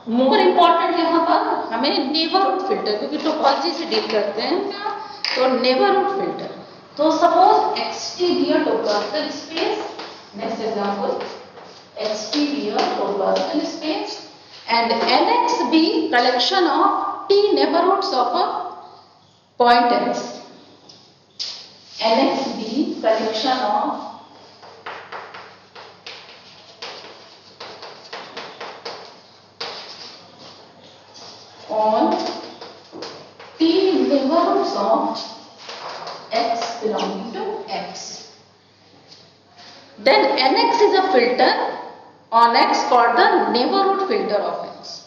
मोर इम्पोर्टेंट यहाँ पर हमें नेबरहुड फिल्टर, क्योंकि टोपोलॉजी से डील करते हैं क्या, तो नेबरहुड फिल्टर। तो suppose XT be a topological space, next example, XT be a topological space and NX be collection of T neighborhoods of a point X. NX be collection of all T neighborhoods of X belonging to X. Then NX is a filter on X called the neighborhood filter of X.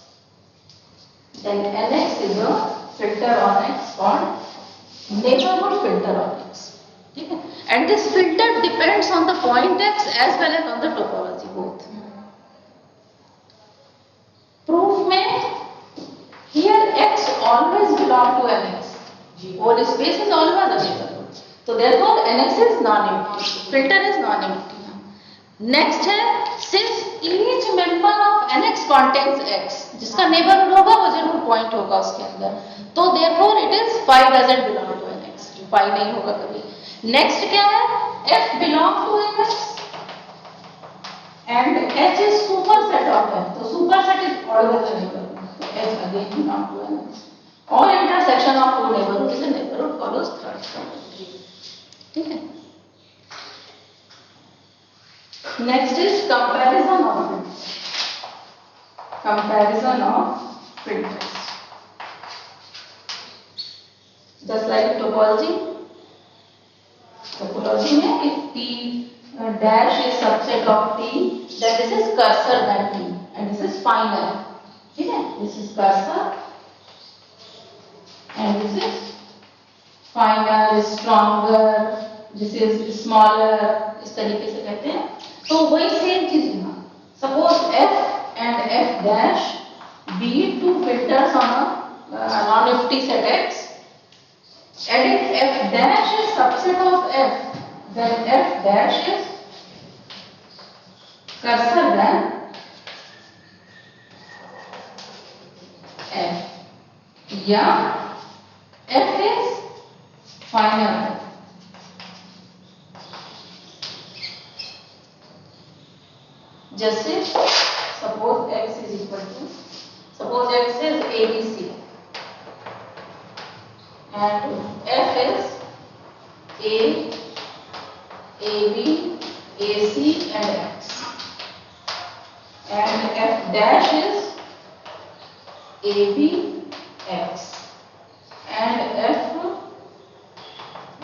Then NX is a filter on X called neighborhood filter of X. Okay? And this filter depends on the point X as well as on the topology both. Proof में here X always belong to NX. Whole space is always a neighborhood. So therefore NX is non-empty. Filter is non-empty. Next है, since each member of NX contains X, जिसका neighborhood होगा वो जरूर point होगा उसके अंदर, तो therefore it is 5 doesn't belong to NX, 5 नहीं होगा कभी। Next क्या है, F belong to NX and H is superset of F, तो superset is always a neighborhood, so H again belong to NX. All intersection of two neighborhood is a neighborhood follows third property, ठीक है। Next is comparison of filters. Comparison of filters. Just like topology. Topology में if T dash is subset of T, then this is cursor than T, and this is final. ठीक है? This is cursor, and this is फाइनर, stronger, this is smaller, इस तरीके से कहते हैं। तो वही सेम चीज यहाँ, suppose F and F dash be two filters on a non empty set X, and if f dash is subset of f, then f dash is cursor than f, या f is final। जैसे suppose x is equal to, suppose x is ABC and f is A, AB, AC and X, and f dash is AB, X and f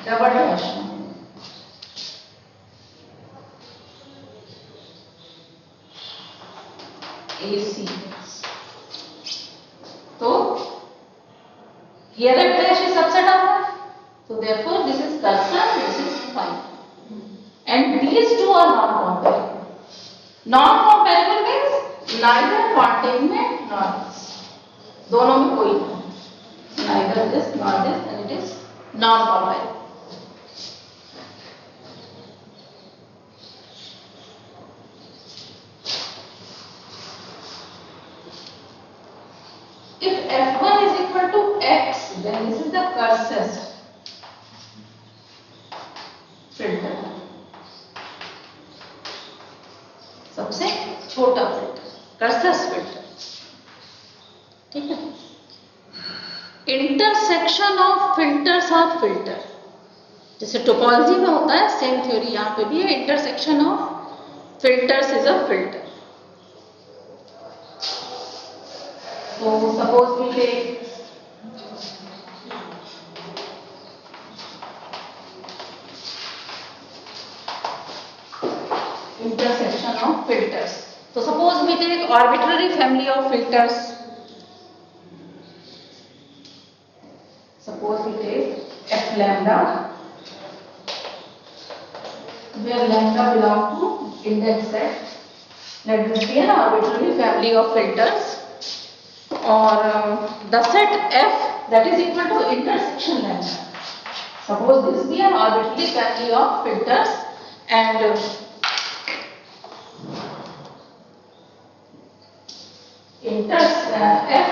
double dash AC। तो here f dash is subset of f, so therefore this is cursor, this is final, and these two are non-comparable। Non-comparable means neither containment nor this, दोनों में कोई नहीं, neither this nor this, and it is non-comparable। If f1 is equal to x, then this is the coarsest filter, सबसे छोटा filter, coarsest filter, ठीक है। Intersection of filters और filter, जैसे टोपोलॉजी में होता है सेम थ्योरी यहाँ पे भी है, intersection of filters is a filter. So suppose we take intersection of filters. So suppose we take arbitrary family of filters. Suppose we take f lambda, where lambda belong to index set. Let this be an arbitrary family of filters. और the set f that is equal to intersection lambda. Suppose this be an arbitrary family of filters and f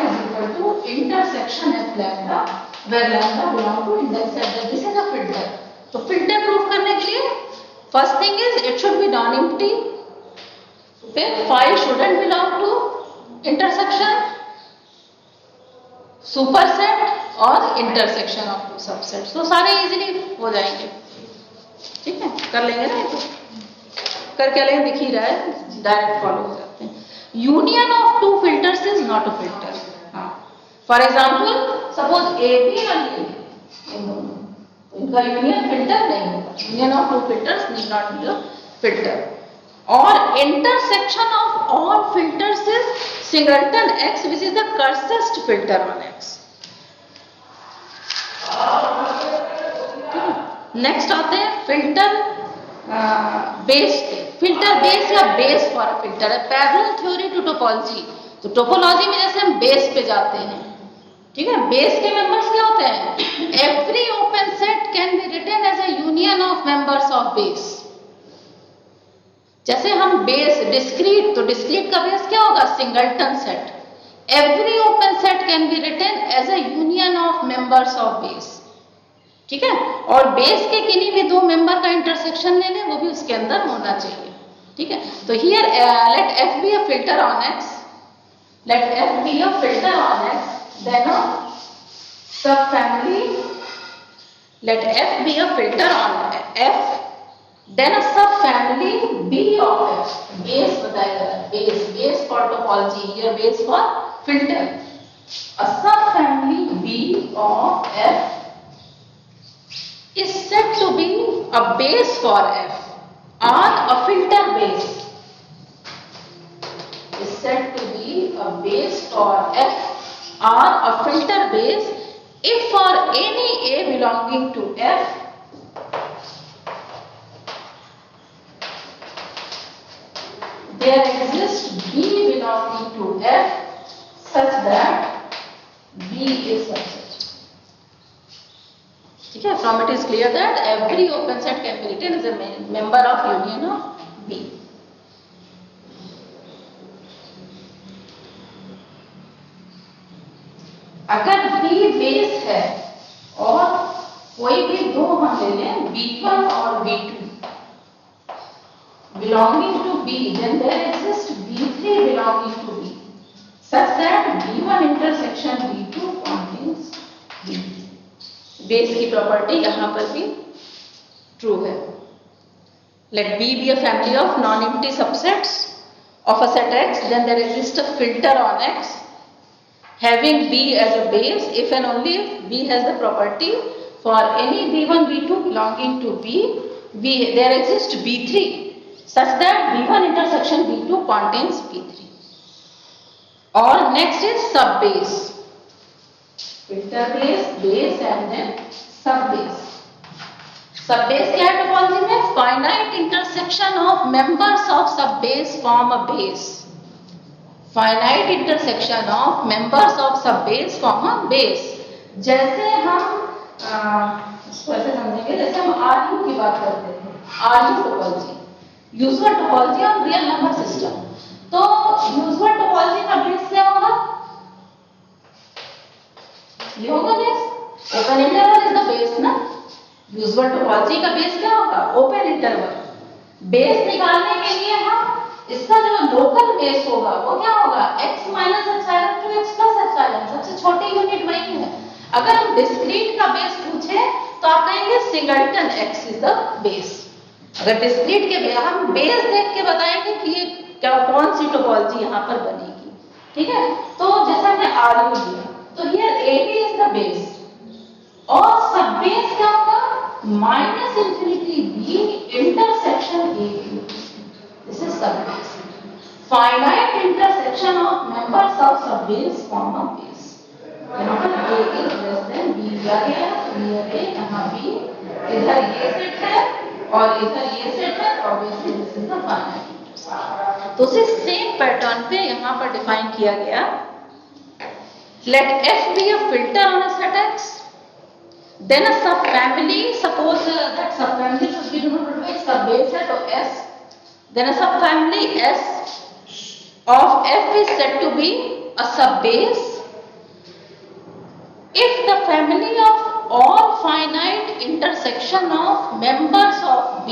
is equal to intersection f lambda, where lambda belong to index set, that this is a filter। तो filter proof करने के लिए first thing is it should be non-empty, फिर phi shouldn't belong to intersection, superset और intersection of to subset. तो सारे easily हो जाएंगे, ठीक है, कर लेंगे ना, तो कर क्या लेंगे, दिख ही रहा है, डायरेक्ट फॉलो हो जाते हैं। Union of two filters is not a filter. हाँ, for example suppose A B और ये, इनका यूनियन फिल्टर नहीं होगा, union of two filters need not be a filter. और intersection of all filters is singleton X, which is the coarsest filter on X। Next आते हैं filter base पे। Filter base या बेस फॉर अ फिल्टर है parallel theory to topology. तो topology में जैसे हम बेस पे जाते हैं, ठीक है, बेस के मेंबर्स क्या होते हैं, every open set can be written as a union of members of base. जैसे हम बेस डिस्क्रीट, तो डिस्क्रीट का बेस क्या होगा, singleton set. Every open set can be written as a union of members of base, ठीक है। और base के किन्हीं भी दो मेंबर का इंटरसेक्शन ले लें, वो भी उसके अंदर होना चाहिए, ठीक है। तो here let F be a filter on X, let F be a filter on X, then a subfamily, let F be a filter on F, then a subfamily B of F, base बताया जा रहा है, base for topology, here base for filter, a subfamily B of F is said to be a base for F or a filter base, is said to be a base for F or a filter base if for any A belonging to F, there exists B belonging to F such that B is subset. ठीक है, from it is clear that every open set can be written as a member of union of B. अगर B base है और कोई भी दो हम ले लें B1 और B2 belonging to B, then there exists B3 belonging to B such that B1 intersection B2 contains B3. Base की प्रॉपर्टी यहां पर भी ट्रू है. Let B be a family of non-empty subsets of a set X, then there exists a filter on X having B as a base if and only if B has the property for any B1 B2 belonging to B, there exists B3 such that B1 intersection B2 contains B3. Or next is subbase. Filter base, base and then subbase. Subbase क्या है topology में? Finite intersection of members of subbase form a base. Finite intersection of members of subbase form a base. जैसे हम इसको ऐसे समझेंगे, जैसे हम RU की बात करते थे, RU topology, usual topology of real number system. तो यूजुअल टोपोलॉजी का बेस क्या होगा? ये होगा base. Open interval is the base ना. यूजुअल टोपोलॉजी का बेस क्या होगा? Open interval. बेस निकालने के लिए हम इसका जो लोकल बेस होगा वो क्या होगा? x minus epsilon to x plus epsilon. सबसे छोटी यूनिट वही है. अगर हम डिस्क्रीट का बेस पूछे तो आप कहेंगे singleton x is the base. अगर डिस्क्रीट के हम बेस देख के बताएंगे कि ये क्या कौन सी टोपोलॉजी यहाँ पर बनेगी. ठीक है, तो जैसे हमने RU लिया तो here AB is the base और सब बेस क्या होगा? Minus infinity B intersection AB. This is subbase. Finite intersection of members of subbase form a base. यहाँ पर A is less than B दिया गया है. Here A, यहाँ B, इधर ये सेट है और इधर ये सेट है. Obviously this is the finite intersection. तो उसी सेम पैटर्न पे यहाँ पर डिफाइन किया गया. Let F be a filter on a set X. Then a subfamily. Suppose that subfamily should be denoted by subbase है तो S. Then a subfamily S of F is said to be a subbase if the family of all finite intersection of members of B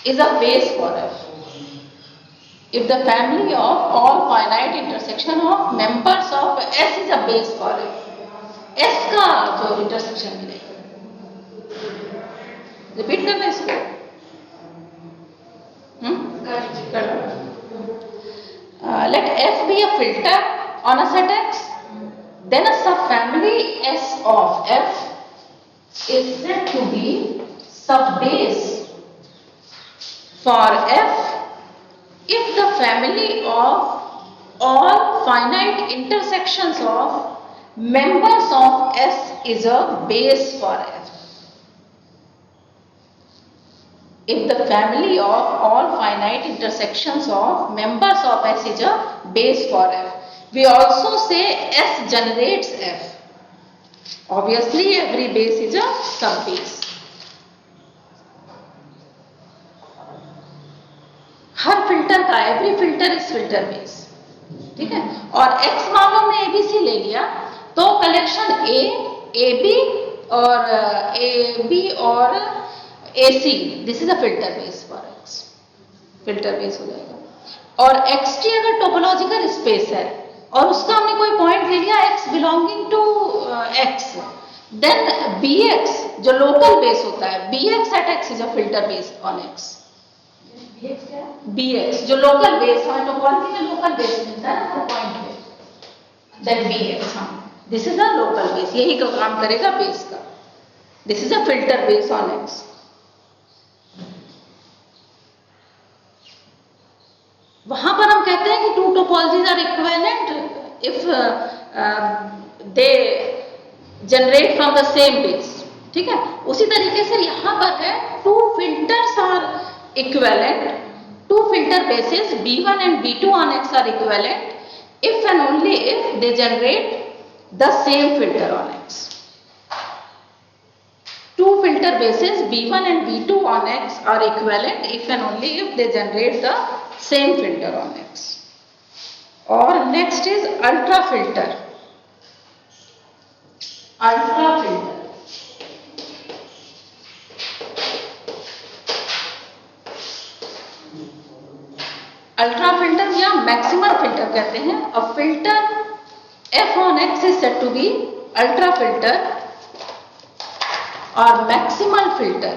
is a base for F. If the family of all finite intersection of members of S is a base for F. S का जो intersection मिलेगा. Repeat करना इसको. Let F be a filter on a set X, then a subfamily S of F is said to be subbase for F if the family of all finite intersections of members of S is a base for F. If the family of all finite intersections of members of S is a base for F. We also say S generates F. Obviously, every base is a subbase. Her filter का every filter is filter base. ठीक है, और X मान लो हमने ABC ले लिया तो collection A, AB और AB और AC, this is a filter base for X. Filter base हो जाएगा. और XT अगर टोपोलॉजिकल स्पेस है और उसका हमने कोई पॉइंट ले लिया X belonging to X, then BX जो लोकल बेस होता है, BX at X is a filter base on X. BX जो लोकल बेस है, टोपोलॉजी में लोकल बेस मिलता है ना पॉइंट पे, देन BX. हाँ, this is a local base. यही काम करेगा बेस का. This is a filter base on X. वहां पर हम कहते हैं कि two topologies are equivalent if they generate from the same base. ठीक है, उसी तरीके से यहां पर है two filters are equivalent, two filter basis B1 and B2 on X are equivalent if and only if they generate the same filter on X. Two filter bases B1 and B2 on X are equivalent if and only if they generate the same filter on X. Or next is ultra filter. Ultra filter. Ultra filter या maximum filter कहते हैं। A filter F on X is said to be ultra filter or maximal filter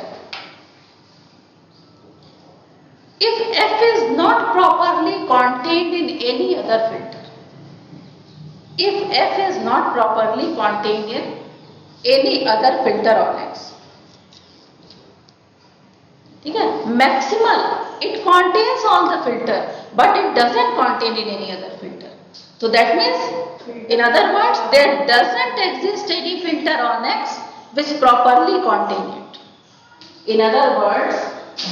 if F is not properly contained in any other filter. If F is not properly contained in any other filter on X. ठीक है, maximal it contains all the filter but it doesn't contain in any other filter. So that means in other words there doesn't exist any filter on X which properly contain it. In other words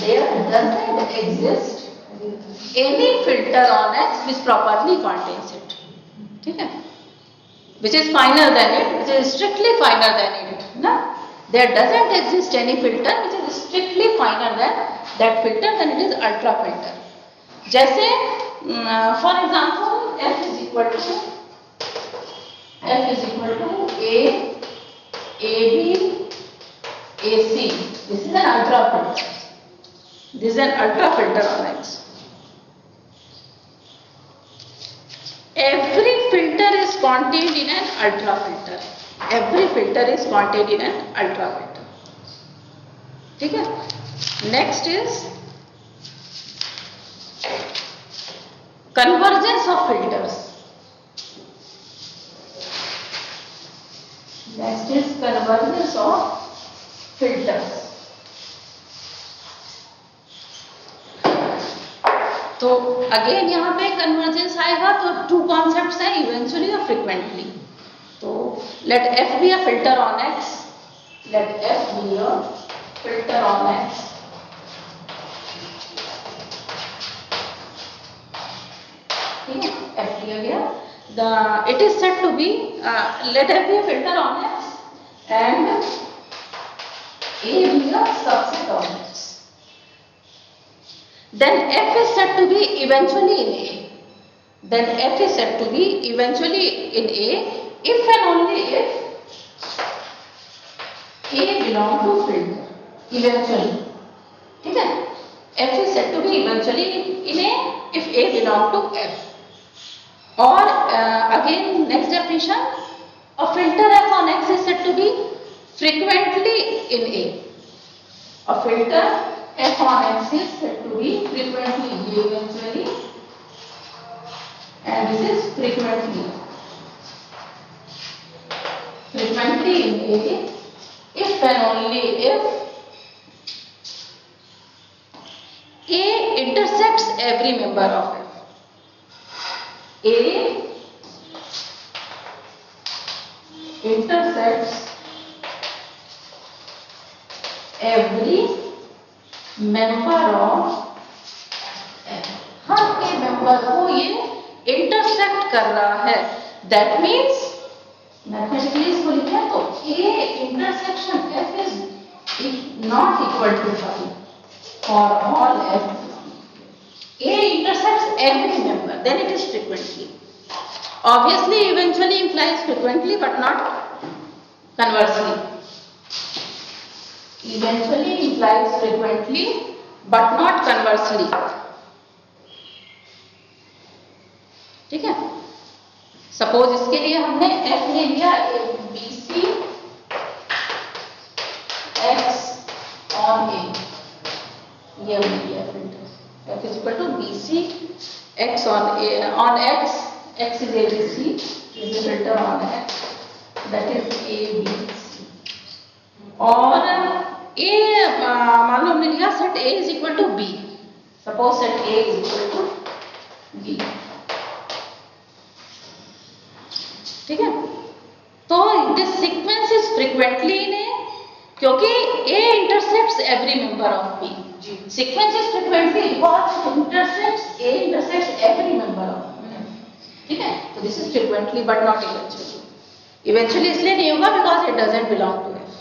there doesn't exist any filter on X which properly contains it. ठीक है, which is finer than it, which is strictly finer than it. ना, there doesn't exist any filter which is strictly finer than that filter, then it is ultra filter. जैसे for example F is equal to A, AB, AC. This is an ultra filter. This is an ultra filter on X. Every filter is contained in an ultra filter. Every filter is contained in an ultra filter. ठीक है, next is convergence of filters. Next is convergence of filters. तो again यहाँ पे convergence आएगा तो two concepts हैं, eventually और frequently. तो let F be a filter on X, let F be a filter on X, ठीक है, F लिया गया। It is said to be let F be a filter on X and A be a subset of X. Then F is said to be eventually in A. Then F is said to be eventually in A if and only if A belong to filter. Eventually, ठीक है? F is said to be eventually in A if A belong to F. Or again, next definition, a filter F on X is said to be frequently in A. A filter F on X is said to be frequently eventually, and this is frequently in A if and only if A intersects every member of F. A intersects every member of F. हर के member को ये intersect कर रहा है। That means mathematically इसको लिखें तो A intersection F is not equal to 5 for all F. A intersects every member, then it is frequently. Obviously, eventually implies frequently, but not conversely. Eventually implies frequently, but not conversely. ठीक है? Suppose इसके लिए हमने F ले लिया BC X on A. ये हो गया filter. F is equal to BC X on A on X. X is ABC. Is the filter on X. That is ABC. और A मान लो हमने लिया set A is equal to B. Suppose set A is equal to B. ठीक है? तो this sequence frequently in A, क्योंकि A intercepts every member of B. Sequence is frequently because it intersects A intersects every member of B. ठीक है? तो this is frequently but not eventually. Eventually इसलिए नहीं होगा because it doesn't belong to F.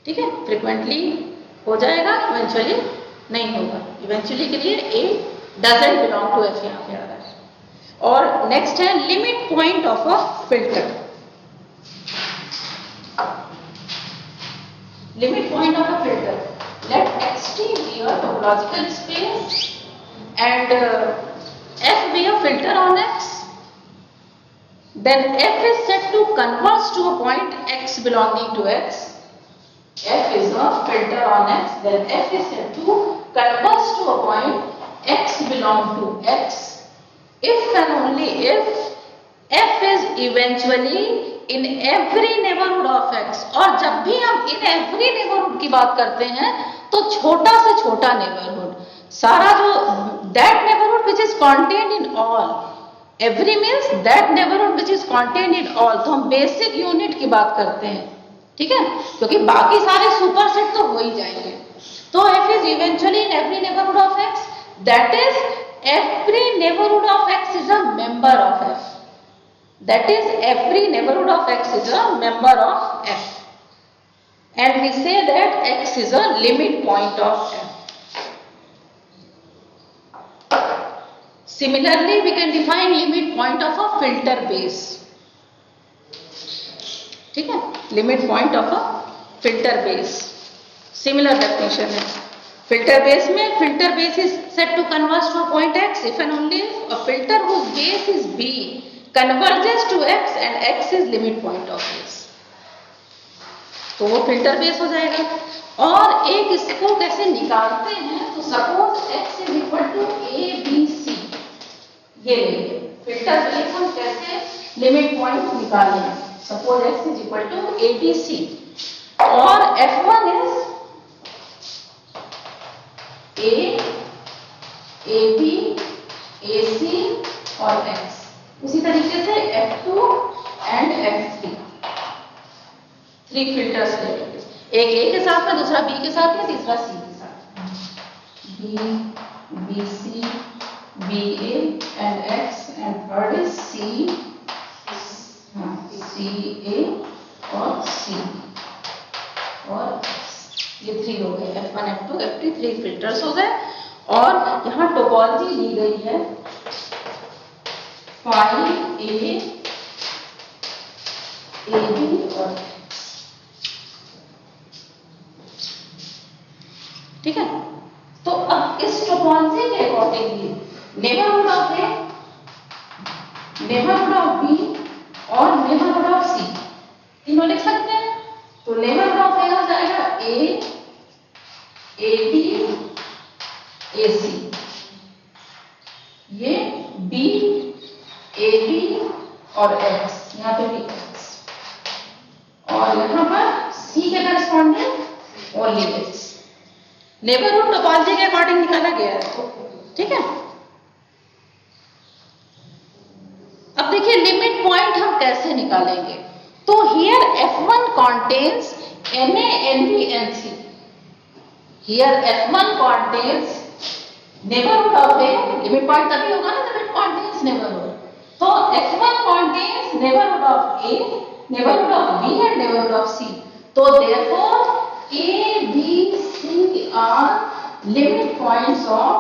ठीक है? Frequently हो जाएगा, eventually नहीं होगा. Eventually के लिए A doesn't belong to F यहाँ पे आ रहा है. और नेक्स्ट है limit point of a filter. Limit point of a filter, let xt be a topological space and f be a filter on x, then f is said to converge to a point x belonging to x. F is a filter on x, then f is said to converge to a point x belong to x if and only if f is eventually in every neighborhood of x. और जब भी हम in every neighborhood की बात करते हैं तो छोटा से छोटा neighborhood, सारा जो that neighborhood which is contained in all, every means that neighborhood which is contained in all, तो हम बेसिक यूनिट की बात करते हैं. ठीक है, क्योंकि बाकी सारे सुपरसेट तो हो ही जाएंगे. तो f is eventually in every neighborhood of x, that is every neighborhood of x is a member of f. That is every neighborhood of x is a member of f. And we say that x is a limit point of f. Similarly, we can define limit point of a filter base. ठीक है, limit point of a filter base. Similar definition है. Filter base में filter base is said to converge to a point x if and only if a filter whose base is b converges to x and x is limit point of base. तो वो filter base हो जाएगा. और एक इसको कैसे निकालते हैं, तो suppose x is equal to a b c, ये लेंगे. filter base हम कैसे limit point निकालेंगे. Suppose x is equal to a b c और f1 is A, AB, AC और X. उसी तरीके से F2 and F3 three filters ले लेंगे. एक A के साथ में, दूसरा B के साथ में, तीसरा C के साथ. B, BC, BA and X and third is C, CA और C और ये थ्री हो गए. F1, F2, F3 three filters हो गए. और यहाँ टोपोलॉजी ली गई है फाई A, AB और X. ठीक है, तो अब इस टोपोलॉजी के accordingly neighbourhood of A, neighbourhood of B और नेबरहुड ऑफ C तीनों लिख सकते हैं. तो नेबरहुड ऑफ A हो जाएगा A, AB, AC, ये B, AB और X, यहाँ पे भी X, और यहाँ पर C के corresponding only X. Neighbourhood topology के अकॉर्डिंग निकाला गया है. ठीक है, अब देखिए लिमिट पॉइंट हम कैसे निकालेंगे. तो here F1 contains NA, NB, NC. Here F1 contains neighborhood of A. Limit point तभी होगा ना जब it contains neighborhood. तो F1 contains neighborhood of A, neighborhood of B and neighborhood of C. तो therefore A, B, C are limit points of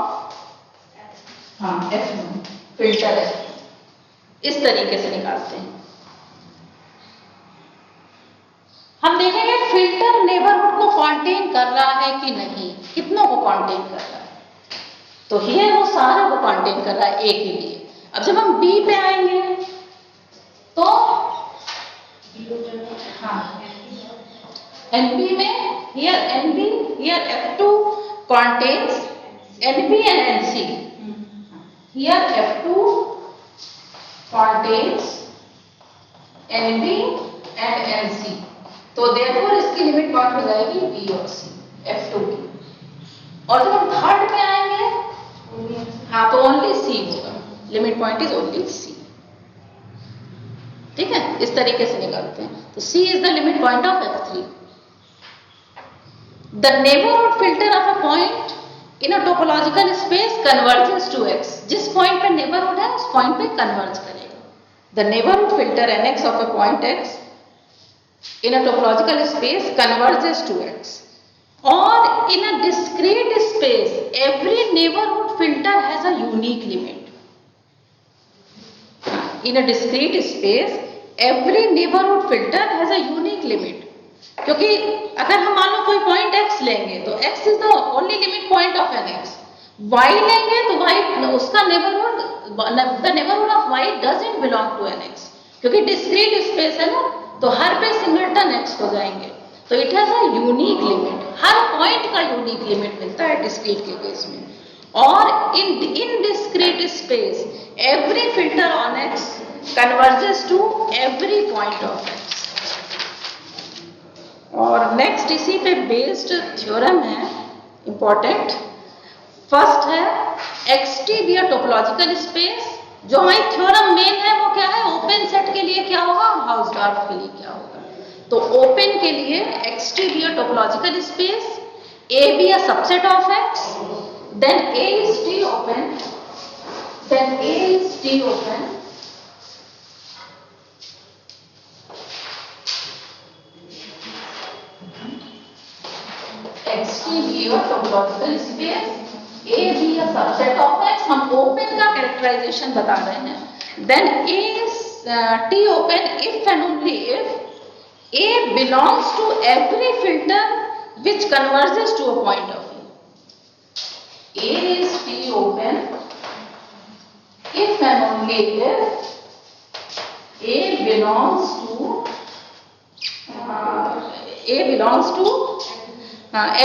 F1 filter है. इस तरीके से निकालते हैं. हम देखेंगे फिल्टर नेबरहुड को कंटेन कर रहा है कि नहीं, कितनों को कंटेन कर रहा है. तो हियर वो सारा को कंटेन कर रहा है ए के लिए. अब जब हम बी पे आएंगे तो एनबी में here NB, here F2 contains NB and NC. Here F2 contains NB and NC. तो therefore इसकी लिमिट पॉइंट हो जाएगी B और C, F2 की. और जब हम थर्ड में आएंगे तो ओनली C होगा. Limit point is only C. ठीक है, इस तरीके से निकालते हैं। तो C is the limit point of F3। The neighbourhood filter of a point in a topological space converges to X। जिस पॉइंट पे नेबरहुड है उस पॉइंट पे कन्वर्ज करेगा। The neighbourhood filter NX of a point X in a topological space converges to X, or in a discrete space every neighborhood filter has a unique limit. In a discrete space every neighborhood filter has a unique limit, क्योंकि अगर हम मान लो कोई point X लेंगे तो X is the only limit point of an X, Y लेंगे तो Y उसका neighbourhood, the neighborhood of Y doesn't belong to an X, क्योंकि discrete space है ना, तो हर पे सिंगलटन X हो जाएंगे। तो it has a unique limit, हर पॉइंट का यूनिक लिमिट मिलता है डिस्क्रीट के केस में। और in discrete space every filter on X converges to every point of X। और नेक्स्ट इसी पे बेस्ड थ्योरम है इंपॉर्टेंट। फर्स्ट है XT be a topological space. जो हमारी थ्योरम मेन है वो क्या है, ओपन सेट के लिए क्या होगा, हाउसडॉर्फ के लिए क्या होगा। तो ओपन के लिए XT be a topological space, A be a subset of X, then A is T open, then A is T open, XT be a topological space, A be a subset of X। हम open का characterisation बता रहे हैं। Then A is T open if and only if A belongs to every filter which converges to a point of A. A is T open if and only if A belongs to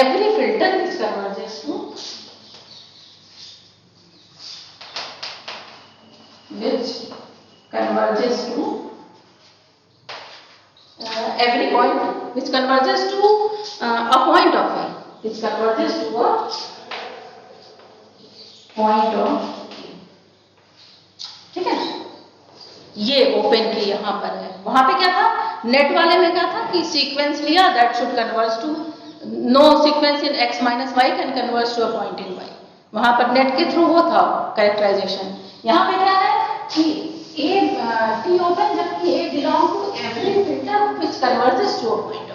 every filter which converges to every point which converges to a point of A, which converges to a point of A। ठीक है, ये open की यहां पर है। वहां पे क्या था, नेट वाले में क्या था कि सीक्वेंस लिया that should converge to, no sequence in X minus Y can converge to a point in Y। वहां पर नेट के थ्रू वो था कैरेक्टराइजेशन। यहाँ पे क्या है कि A T open जबकि A belong to every filter which converges to a point of A।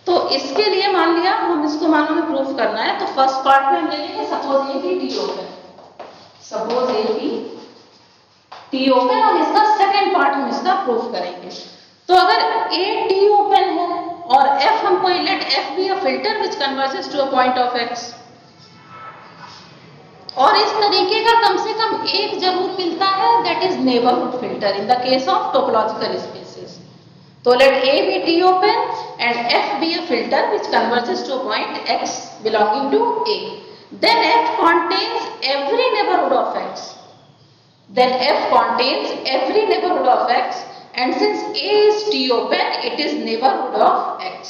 तो इसके लिए मान लिया हम इसको मानो में प्रूफ करना है, तो फर्स्ट पार्ट में हम ले लेंगे suppose A be T open, suppose A be T open, और इसका सेकंड पार्ट हम इसका प्रूफ करेंगे। तो अगर A T ओपन है और F हमको let F be a filter which converges to a point of X, और इस तरीके का कम से कम एक जरूर मिलता है, that is neighbourhood filter in the case of topological spaces. तो late A be T open and F be a filter which converges to a point X belonging to A, then F contains every neighborhood of X, then F contains every neighborhood of X, and since A is T open, it is neighborhood of X.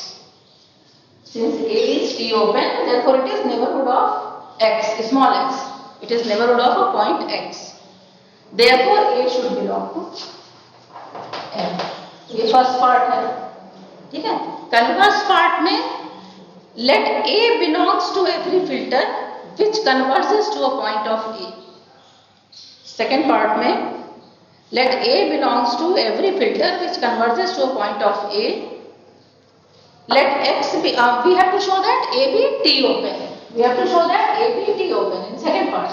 Since A is T open, therefore it is neighborhood of X, small x. It is neighborhood of a point X. Therefore A should belong to F. ये first part है, ठीक है। Converse part में let A belongs to every filter which converges to a point of A. Second part में let A belongs to every filter which converges to a point of A. Let X be, we have to show that A be T open. We have to show that A be T open in second part.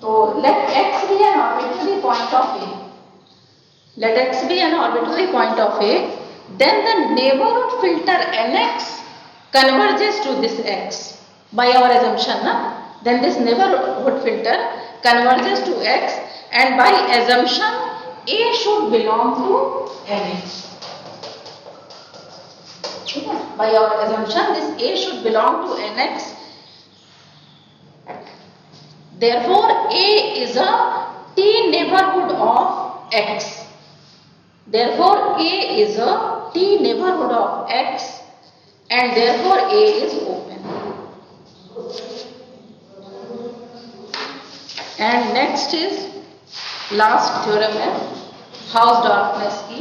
So let X be an arbitrary point of A. Let X be an arbitrary point of A. Then the neighborhood filter NX converges to this X by our assumption. Then this neighborhood filter converges to X, and by assumption A should belong to NX. By our assumption this A should belong to NX. Therefore A is a T neighborhood of X. Therefore A is a T neighborhood of X, and therefore A is open. And next is last theorem है Hausdorff की,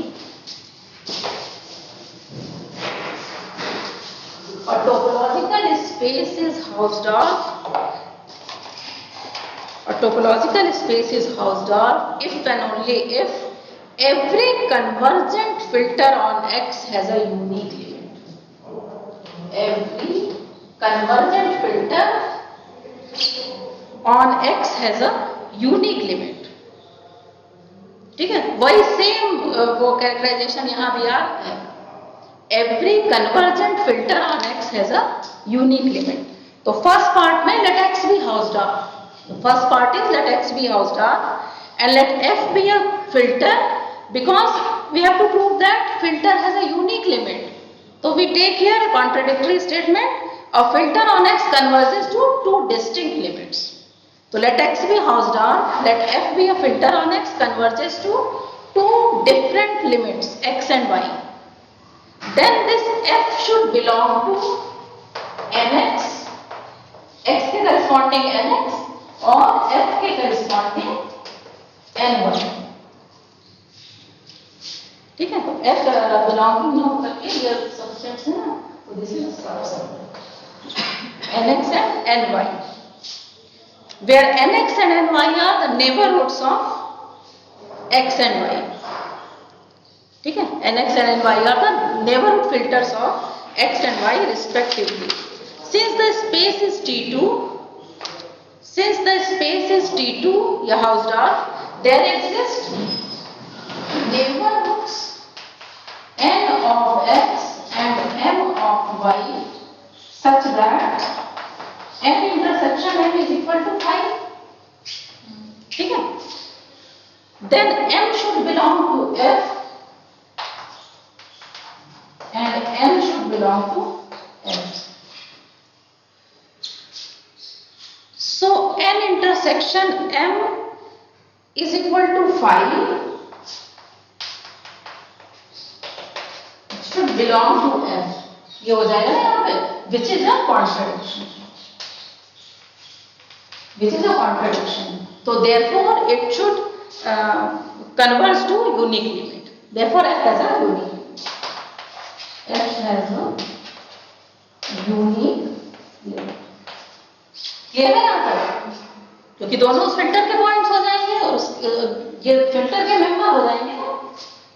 और topological space is Hausdorff, or topological space is Hausdorff if and only if every convergent filter on X has a unique limit. Every convergent filter on X has a unique limit. ठीक है, वही same वो characterisation यहाँ भी आ है. Every convergent filter on X has a unique limit. तो first part में let X be Hausdorff. The first part is let X be Hausdorff and let F be a filter, because we have to prove that filter has a unique limit. So we take here a contradictory statement. A filter on X converges to two distinct limits. So let X be Hausdorff, let F be a filter on X converges to two different limits X and Y. Then this F should belong to NX, X के corresponding NX और F के corresponding N1. ठीक है, तो F belonging no करके ये subsets है ना, तो this is subset NX and NY, where NX and NY are the neighborhoods of X and Y. ठीक है, NX and NY are the neighborhood filters of X and Y respectively. Since the space is T2, या Hausdorff, there exist neighborhoods N of X and M of Y such that M intersection M is equal to 5. ठीक है, then M should belong to F and M should belong to F. So N intersection M is equal to 5 should belong to F. ये हो जाएगा ना यहाँ पे, which is a contradiction. So therefore it should converge to unique limit. Therefore F has a unique limit. F has a unique limit. ये है यहाँ पर, क्योंकि दोनों उस फिल्टर के पॉइंट्स हो जाएंगे और ये फिल्टर के मेंबर हो जाएंगे ना,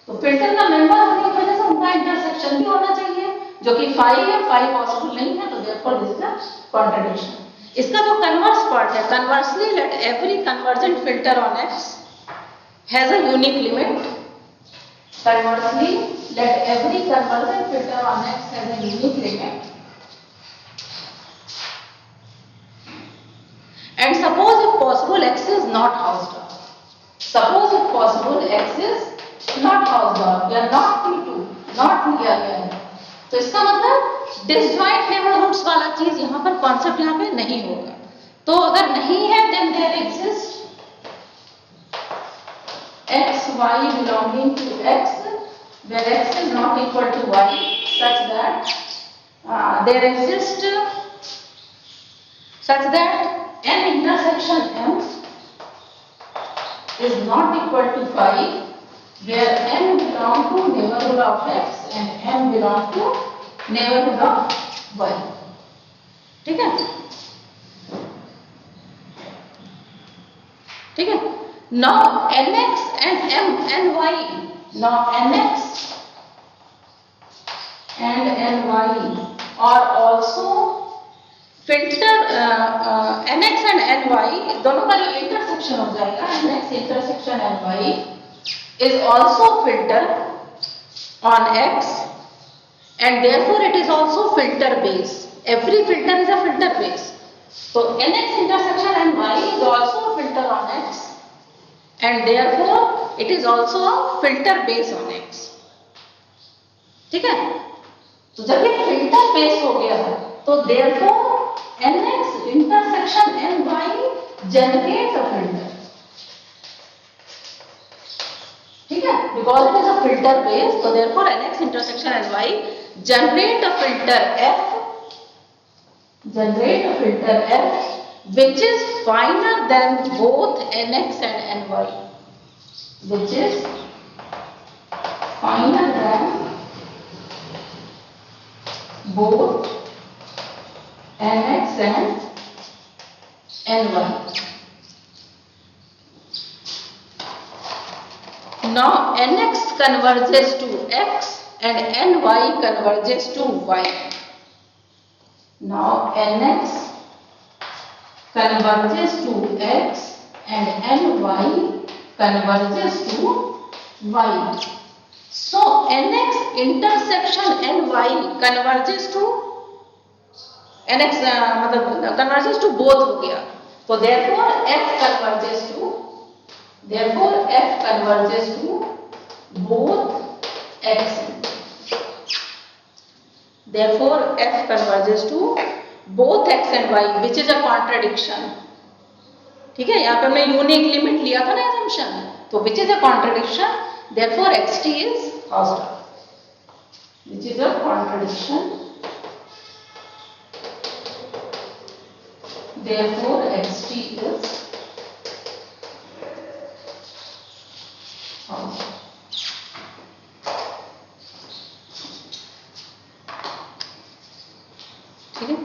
तो फिल्टर का मेंबर होने की वजह से उनका इंटरसेक्शन भी होना चाहिए, जो कि 5 है, 5 पॉसिबल नहीं है, तो therefore this is a contradiction. इसका जो कन्वर्स पार्ट है, conversely let every convergent filter on X has a unique limit. Conversely let every convergent filter on X has a unique limit. And suppose if possible X is not Hausdorff. Suppose if possible X is not Hausdorff, we are not T2, not लिया गया है, तो इसका मतलब disjoint neighborhoods वाला चीज यहाँ पर कॉन्सेप्ट यहाँ पे नहीं होगा. तो अगर नहीं है then there exists X Y belonging to X where X is not equal to Y such that there exists such that N intersection M is not equal to 5 where N belong to neighborhood of X and M belong to neighborhood of Y. ठीक है, ठीक है. Now NX and MNY, now NX and NY are also filter. NX and NY दोनों का जो intersection हो जाएगा, NX intersection NY is also filter on X and therefore it is also filter base. Every filter is a filter base. So NX intersection NY is also a filter on X and therefore it is also a filter base on X. ठीक है, तो जब ये filter base हो गया है, तो therefore NX intersection NY generates a filter. ठीक है, because it is a filter base, so therefore NX intersection NY generate a filter F, which is finer than both NX and NY, which is both nx and ny. Now nx converges to x and ny converges to y. Now nx converges to x and ny converges to y. So nx intersection ny converges to nx मतलब converges to both हो गया. तो therefore f converges to both x. Therefore f converges to both x and y, which is a contradiction. ठीक है, यहाँ पे हमने unique limit लिया था ना assumption, तो which is a contradiction. Therefore xt is Hausdorff, which is a contradiction. Therefore xt is Hausdorff. ठीक है.